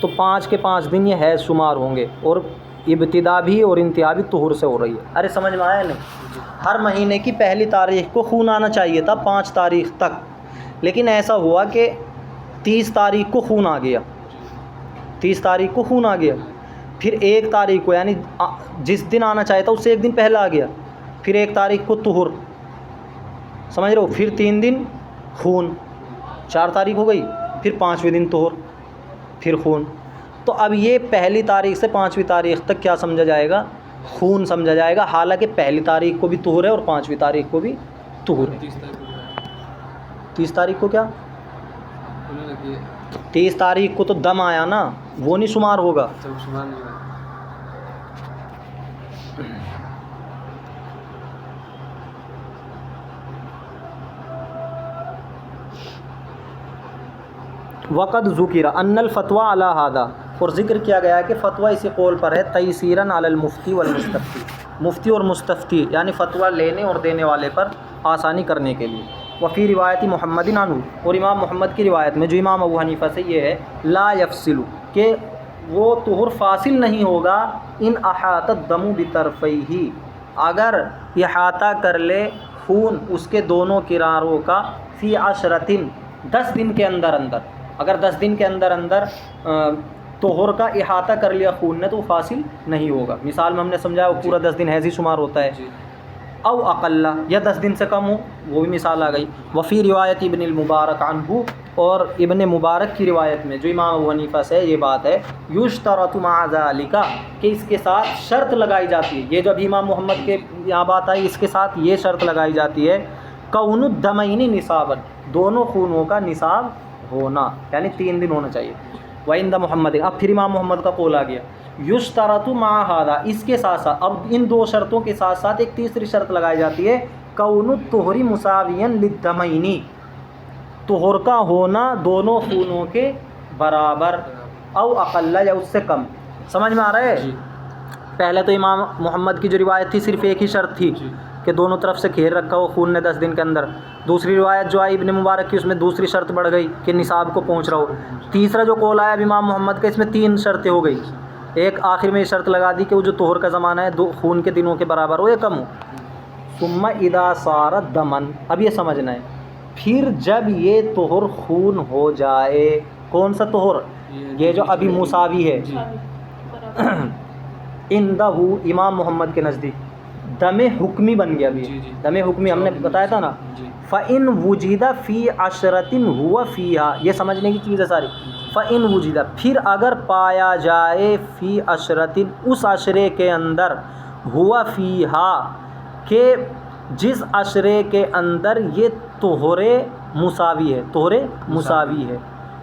تو 5 کے 5 دن یہ حیض شمار ہوں گے، اور ابتدا بھی اور انتہا بھی طہور سے ہو رہی ہے۔ ارے سمجھ میں آیا نہیں؟ ہر مہینے کی پہلی تاریخ کو خون آنا چاہیے تھا 5 تاریخ تک، لیکن ایسا ہوا کہ 30 تاریخ کو خون آ گیا، 30 تاریخ کو خون آ گیا، پھر 1 تاریخ کو، یعنی جس دن آنا چاہیے تھا اس سے 1 دن پہلے آ گیا، پھر 1 تاریخ کو طہور، سمجھ رہے ہو، پھر 3 دن خون، 4 تاریخ ہو گئی، پھر 5ویں دن طہور، پھر خون۔ تو اب یہ پہلی تاریخ سے 5ویں تاریخ تک کیا سمجھا جائے گا؟ خون سمجھا جائے گا، حالانکہ پہلی تاریخ کو بھی طہور ہے اور 5ویں تاریخ کو بھی طہور ہے۔ 30 تاریخ کو کیا؟ 30 تاریخ کو تو دم آیا نا، وہ نہیں شمار ہوگا۔ وقد ذکر ان الفتویٰ علی ھذا، اور ذکر کیا گیا ہے کہ فتویٰ اسی قول پر ہے، تیسیراً علی المفتی والمستفتی، مفتی اور مستفتی یعنی فتویٰ لینے اور دینے والے پر آسانی کرنے کے لیے۔ وفی روایت محمد عنہ، اور امام محمد کی روایت میں جو امام ابو حنیفہ سے یہ ہے، لا یفصل، کہ وہ طہور فاصل نہیں ہوگا، ان احاط الدم بطرفیہ، اگر احاطہ کر لے خون اس کے دونوں کناروں کا، فی 10 10 دن کے اندر اندر، اگر 10 دن کے اندر اندر طہور کا احاطہ کر لیا خون نے تو وہ فاصل نہیں ہوگا۔ مثال میں ہم نے سمجھایا وہ پورا 10 دن حیض ہی شمار ہوتا ہے، او اقل، یا 10 دن سے کم ہو، وہ بھی مثال آ گئی۔ وفی روایت ابن المبارک عنہ، اور ابن مبارک کی روایت میں جو امام ابو حنیفہ سے یہ بات ہے، یشترط مع ذلک، کہ اس کے ساتھ شرط لگائی جاتی ہے، یہ جو ابھی امام محمد کے یہاں بات آئی اس کے ساتھ یہ شرط لگائی جاتی ہے، کون الدمین نصابا، دونوں خونوں کا نصاب ہونا، یعنی 3 دن ہونا چاہیے۔ وعند محمد، اب پھر امام محمد کا قول آ گیا، یشترط مع ھذا، اس کے ساتھ ساتھ، اب ان 2 شرطوں کے ساتھ ساتھ ایک تیسری شرط لگائی جاتی ہے، کون الطہر مساویا للدمین، طہور کا ہونا دونوں خونوں کے برابر، او اقل، یا اس سے کم۔ سمجھ میں آ رہا ہے؟ پہلے تو امام محمد کی جو روایت تھی صرف ایک ہی شرط تھی کہ دونوں طرف سے گھیر رکھا ہو خون نے 10 دن کے اندر، دوسری روایت جو آئی ابن مبارک کی اس میں دوسری شرط بڑھ گئی کہ نصاب کو پہنچ رہا ہو، تیسرا جو قول آیا اب امام محمد کا اس میں 3 شرطیں ہو گئی، ایک آخر میں یہ شرط لگا دی کہ وہ جو طہور کا زمانہ ہے 2 خون کے دنوں کے برابر ہو یا کم ہو۔ ثم اذا صار دمن، اب یہ سمجھنا ہے، پھر جب یہ طہور خون ہو جائے، کون سا طہور؟ یہ جو ابھی مساوی ہے، اندہ امام محمد کے نزدیک دم حکمی بن گیا، ابھی دم حکمی ہم نے بتایا تھا نا، فَإِن وُجِدَ فِي 10 هُوَ فِيهَا، یہ سمجھنے کی چیز ہے ساری، فَإِن وُجِدَ، پھر اگر پایا جائے، فی 10 اس عشرے کے اندر، ہوا فِيهَا، کہ جس عشرے کے اندر یہ طہور مساوی ہے، طہور مساوی ہے،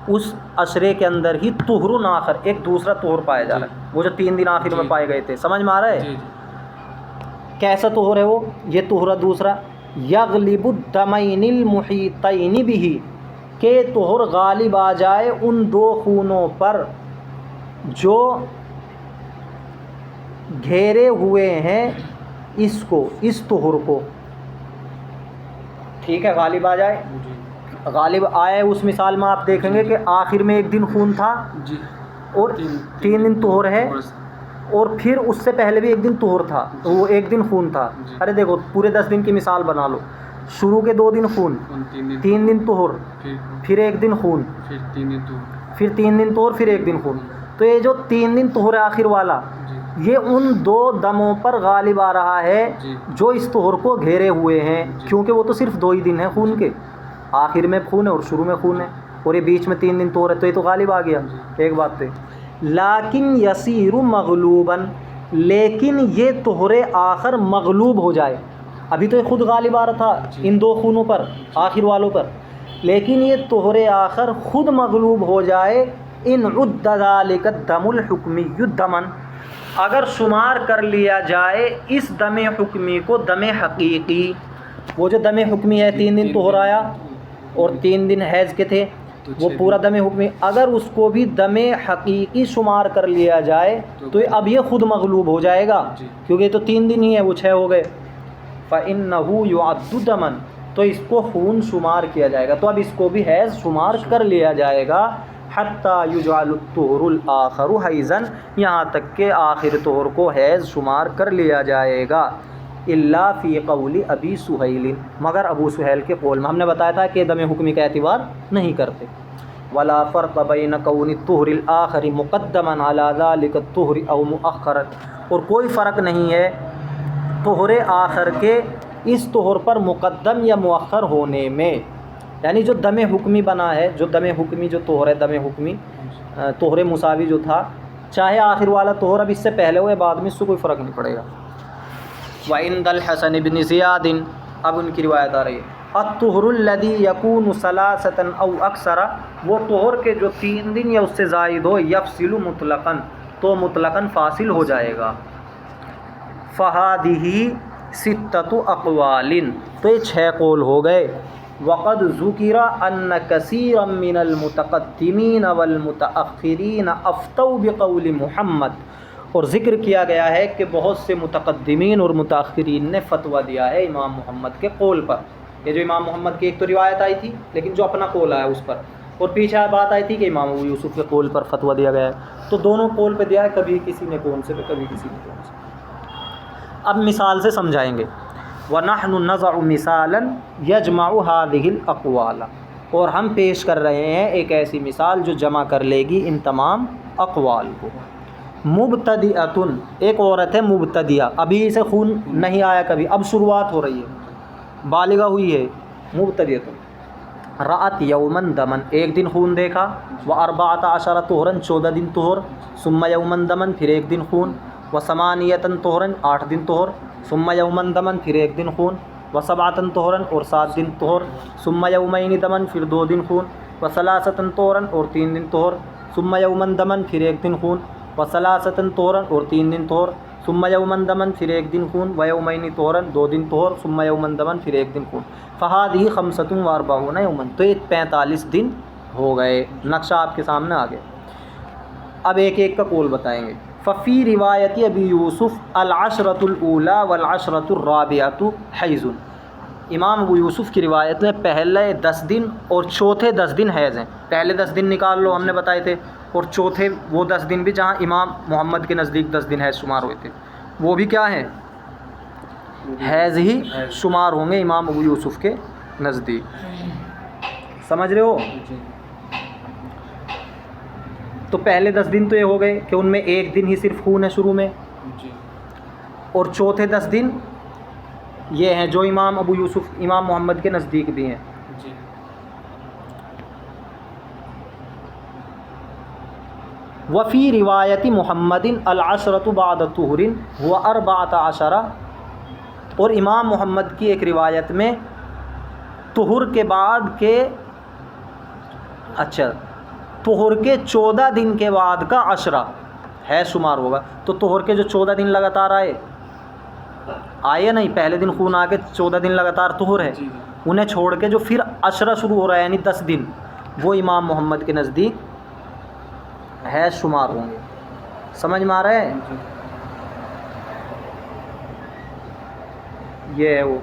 اس عشرے کے اندر ہی طہر آخر، ایک دوسرا طہور پایا جا رہا ہے، وہ جو 3 دن آخر میں پائے گئے تھے، سمجھ میں آ رہا ہے؟ کیسا طہور ہے وہ؟ یہ طہور دوسرا، یغلب الدمین المحیطین بہ، کہ طہور غالب آ جائے ان 2 خونوں پر جو گھیرے ہوئے ہیں اس کو، اس طہور کو، ٹھیک ہے، غالب آ جائے، غالب آئے، اس مثال میں آپ دیکھیں گے کہ آخر میں 1 دن خون تھا اور 3 دن طہور ہے، اور پھر اس سے پہلے بھی 1 دن طہور تھا، تو وہ 1 دن خون تھا۔ ارے دیکھو پورے 10 دن کی مثال بنا لو، شروع کے 2 دن خون، 3 دن طہور، پھر 1 دن خون، پھر 3 دن طہور، پھر 1 دن خون، تو یہ جو 3 دن طہور ہے آخر والا، یہ ان 2 دموں پر غالب آ رہا ہے جو اس طہور کو گھیرے ہوئے ہیں، کیونکہ وہ تو صرف 2 ہی دن ہیں خون کے، آخر میں خون ہے اور شروع میں خون ہے، اور یہ بیچ میں 3 دن طہور ہے، تو یہ تو غالب آ گیا ایک بات پہ۔ لیکن یسیر مغلوباً، لیکن یہ طہور آخر مغلوب ہو جائے، ابھی تو یہ خود غالب آ رہا تھا ان 2 خونوں پر آخر والوں پر، لیکن یہ طہور آخر خود مغلوب ہو جائے، ان عد ذلک الدم الحکمی دمن، اگر شمار کر لیا جائے اس دم حکمی کو دم حقیقی، وہ جو دم حکمی ہے 3 دن طہر آیا اور 3 دن حیض کے تھے وہ پورا دم حکمی، اگر اس کو بھی دم حقیقی شمار کر لیا جائے تو اب یہ خود مغلوب ہو جائے گا، کیونکہ یہ تو 3 دن ہی ہے، وہ 6 ہو گئے۔ فَإِنَّهُ يُعَدُّ دَمًا، تو اس کو خون شمار کیا جائے گا، تو اب اس کو بھی حیض شمار کر لیا جائے گا۔ حَتَّى يُجْعَلُ الطُّهْرُ الْآخَرُ حَيْضًا، یہاں تک کہ آخر طہر کو حیض شمار کر لیا جائے گا۔ إِلَّا فِي قَوْلِ أَبِي سُهَيْلٍ، مگر ابو سہیل کے قول میں، ہم نے بتایا تھا کہ دم حکمی کا اعتبار نہیں کرتے۔ وَلَا فَرْقَ بَيْنَ كَوْنِ الطُّهْرِ الْآخَرِ مُقَدَّمًا عَلَى ذَلِكَ الطُّهْرِ أَوْ مُؤَخَّرًا، اور کوئی فرق نہیں ہے طہر آخر کے اس طہر پر مقدم یا مؤخر ہونے میں، یعنی جو دم حکمی بنا ہے، جو دم حکمی جو طہر ہے، دم حکمی طہر مساوی جو تھا، چاہے آخر والا طہر اب اس سے پہلے ہو یا بعد میں، اس سے کوئی فرق نہیں پڑے گا۔ وَعِنْدَ الْحَسَنِ بْنِ زِيَادٍ، اب ان کی روایت آ رہی ہے، الطہر الذی یکون ثلاثۃ او اکثر، وہ طہر کے جو 3 دن یا اس سے زائد ہو، یفصل مطلقاً، تو مطلقاً فاصل ہو جائے گا۔ فہذہ ستۃ اقوال، تو یہ 6 قول ہو گئے۔ وقد ذکر ان کثیرا من المتقدمین والمتأخرین افتوا بقول محمد، اور ذکر کیا گیا ہے کہ بہت سے متقدمین اور متأخرین نے فتویٰ دیا ہے امام محمد کے قول پر۔ یہ جو امام محمد کی ایک تو روایت آئی تھی لیکن جو اپنا قول آیا اس پر، اور پیچھے بات آئی تھی کہ امام ابو یوسف کے قول پر فتویٰ دیا گیا ہے، تو دونوں قول پہ دیا ہے، کبھی کسی نے کون سے پہ، کبھی کسی نے کون سے۔ اب مثال سے سمجھائیں گے۔ وَنَحْنُ نَضَعُ مِثَالًا يَجْمَعُ هَذِهِ الْأَقْوَالَ، اور ہم پیش کر رہے ہیں ایک ایسی مثال جو جمع کر لے گی ان تمام اقوال کو۔ مبتدئۃ، ایک عورت ہے مبتدیہ، ابھی اسے خون نہیں آیا کبھی، اب شروعات ہو رہی ہے، بالغہ ہوئی ہے، مبتدئۃ۔ رأت یوماً دمن، ایک دن خون دیکھا، و14 طہراً، 14 دن طہر، ثم یوماً دمن، پھر ایک دن خون، و8 طہراً، 8 دن طہر، ثم یوماً دمن، پھر ایک دن خون، و7 طہراً، اور 7 دن طہر، ثم یومین دمن، پھر 2 دن خون، و3 طہراً، اور 3 دن طہر، ثم یوماً دمن، پھر ایک دن خون، و3 طہراً، اور 3 دن طہر، ثم یوماً دمن، پھر ایک دن خون، و یومین طہراً، 2 دن طہر، ثم یوماً دمن، پھر ایک دن خون، فہذہ 45 یوماً، تو یہ 45 دن ہو گئے۔ نقشہ آپ کے سامنے آ گیا۔ اب ایک ایک کا قول بتائیں گے۔ ففی روایت ابی یوسف العشرۃ الاولی والعشرۃ الرابعۃ حیض، امام ابو یوسف کی روایت میں پہلے 10 دن اور چوتھے 10 دن حیض ہیں۔ پہلے 10 دن نکال لو، ہم نے بتائے تھے، اور چوتھے وہ 10 دن بھی جہاں امام محمد کے نزدیک 10 دن حیض شمار ہوئے تھے، وہ بھی کیا ہیں؟ حیض ہی شمار ہوں گے امام ابو یوسف کے نزدیک۔ سمجھ رہے ہو؟ تو پہلے 10 دن تو یہ ہو گئے کہ ان میں ایک دن ہی صرف خون ہے شروع میں، اور چوتھے 10 دن یہ ہیں جو امام ابو یوسف امام محمد کے نزدیک بھی ہیں۔ وفی روایت محمد العشرۃ بعد طہر و14، اور امام محمد کی ایک روایت میں طہر کے بعد کے طہر کے 14 دن کے بعد کا عشرہ ہے شمار ہوگا۔ تو طہر کے جو 14 دن لگاتار آئے نہیں، پہلے دن خون آ کے 14 دن لگاتار طہر ہے، انہیں چھوڑ کے جو پھر عشرہ شروع ہو رہا ہے یعنی 10 دن، وہ امام محمد کے نزدیک ہے شمار ہوں گے۔ سمجھ میں آ رہا ہے؟ یہ ہے وہ۔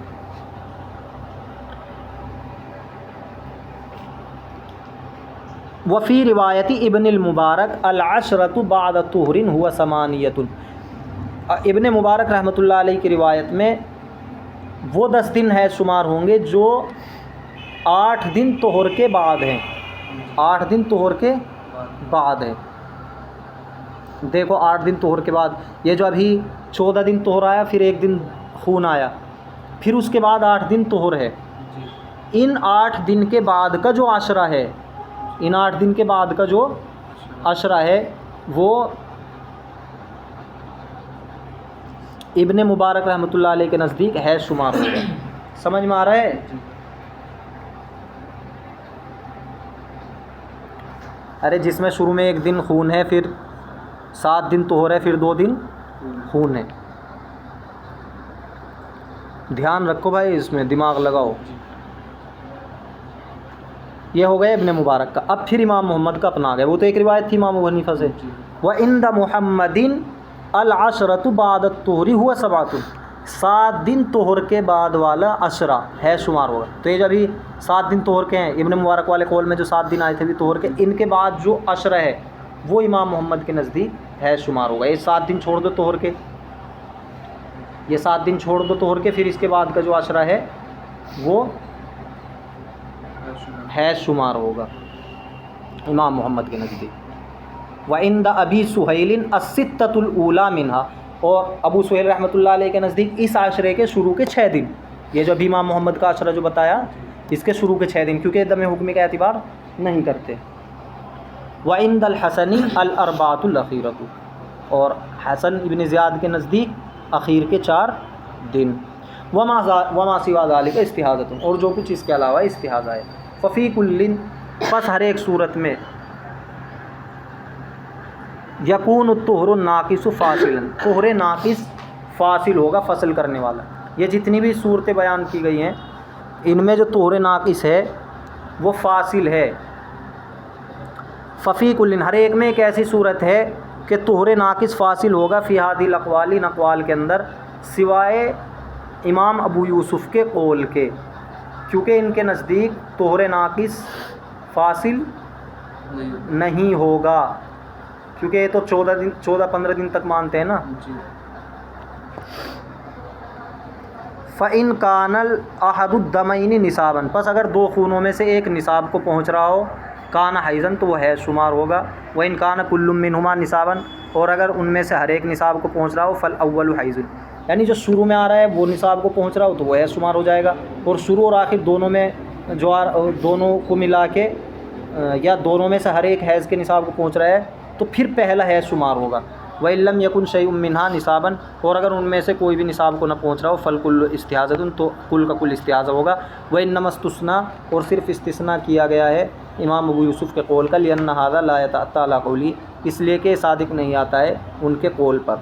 وفی روایت ابن المبارک العشرۃ بعد طہر هو 8، ابن مبارک رحمۃ اللہ علیہ کی روایت میں وہ 10 دن ہے شمار ہوں گے جو 8 دن طہر کے بعد ہیں، 8 دن طہر کے بعد ہیں۔ دیکھو 8 دن طہر کے بعد، یہ جو ابھی 14 دن طہر آیا، پھر ایک دن خون آیا، پھر اس کے بعد 8 دن طہر ہے، ان 8 دن کے بعد کا جو عشرہ ہے، ان 8 دن کے بعد کا جو عشرہ ہے وہ ابن مبارک رحمۃ اللہ علیہ کے نزدیک ہے شمار ہوگا۔ سمجھ میں آ رہا ہے؟ ارے جس میں شروع میں ایک دن خون ہے، پھر 7 دن طہر ہے، پھر 2 دن خون ہے۔ دھیان رکھو بھائی، اس میں دماغ لگاؤ۔ جی یہ ہو گیا ابن مبارک کا۔ اب پھر امام محمد کا اپنا آ گیا، وہ تو ایک روایت تھی امام ابو حنیفہ سے۔ جی وَعِنْدَ مُحَمَّدٍ الْعَشْرَةُ بَعْدَ الطُّهْرِ هُوَ سَبْعَةٌ، 7 دن طہر کے بعد والا عشرہ ہے شمار ہوگا۔ تو یہ جو ابھی 7 دن طہر کے ہیں، ابن مبارک والے قول میں جو 7 دن آئے تھے بھی طہر کے، ان کے بعد جو عشرہ ہے وہ امام محمد کے نزدیک ہے شمار ہوگا۔ یہ 7 دن چھوڑ دو طہر کے، یہ 7 دن چھوڑ دو طہر کے، پھر اس کے بعد کا جو عشرہ ہے وہ ہے شمار ہوگا امام محمد کے نزدیک۔ وَعِنْدَ أَبِي سُهَيْلٍ السِّتَّةُ الْأُولَى مِنْهَا، اور ابو سہیل رحمۃ اللہ علیہ کے نزدیک اس عشرے کے شروع کے 6 دن، یہ جو ابھی امام محمد کا عشرہ جو بتایا اس کے شروع کے 6 دن، کیونکہ دم حکمی کا اعتبار نہیں کرتے۔ وَعِنْدَ الْحَسَنِ الْأَرْبَعَةُ الْأَخِيرَةُ، اور حسن ابن زیاد کے نزدیک اخیر کے 4 دن۔ وما سوا ذلك استحاضۃ، اور جو کچھ اس کے علاوہ استحاضہ ہے۔ ففی کل، پس ہر ایک صورت میں، یکون الطہر الناقص فاصلا، طہر ناقص فاصل ہوگا، فصل کرنے والا۔ یہ جتنی بھی صورتیں بیان کی گئی ہیں ان میں جو طہر ناقص ہے وہ فاصل ہے۔ ففی کل، ہر ایک میں ایک ایسی صورت ہے کہ طہر ناقص فاصل ہوگا، فی ہذی الاقوال، ان اقوال کے اندر، سوائے امام ابو یوسف کے قول کے، کیونکہ ان کے نزدیک طہر ناقص فاصل نہیں ہوگا، کیونکہ یہ تو 14-15 دن تک مانتے ہیں نا۔ جی فَإِنْ كَانَ الْأَحَدُ الدَّمَيْنِ نِصَابًا، پس اگر 2 خونوں میں سے ایک نصاب کو پہنچ رہا ہو، کان حیضن، تو وہ حیض شمار ہوگا۔ وَإِنْ كَانَ كُلٌّ مِّنْهُمَا نِصَابًا، اور اگر ان میں سے ہر ایک نصاب کو پہنچ رہا ہو، فَالْأَوَّلُ حَیضٌ، یعنی جو شروع میں آ رہا ہے وہ نصاب کو پہنچ رہا ہو تو وہ حیض شمار ہو جائے گا، اور شروع اور آخر دونوں میں جو دونوں کو ملا کے یا دونوں میں سے ہر ایک حیض کے نصاب کو پہنچ رہا ہے تو پھر پہلا حیض شمار ہوگا۔ وَإِن لَّمْ يَكُن شَيْءٌ مِّنْهَا نِصَابًا، اور اگر ان میں سے کوئی بھی نصاب کو نہ پہنچ رہا ہو، فَالْكُلُّ اسْتِحَاضَةٌ، تو کل کا کل استحاضہ ہوگا۔ وَإِنَّمَا اسْتُثْنَىٰ، اور صرف استثناء کیا گیا ہے امام ابو یوسف کے قول کا، لِأَنَّ هَٰذَا لَا يَتَأَتَّىٰ عَلَىٰ قَوْلِهِ، اس لیے کہ صادق نہیں آتا ہے ان کے قول پر۔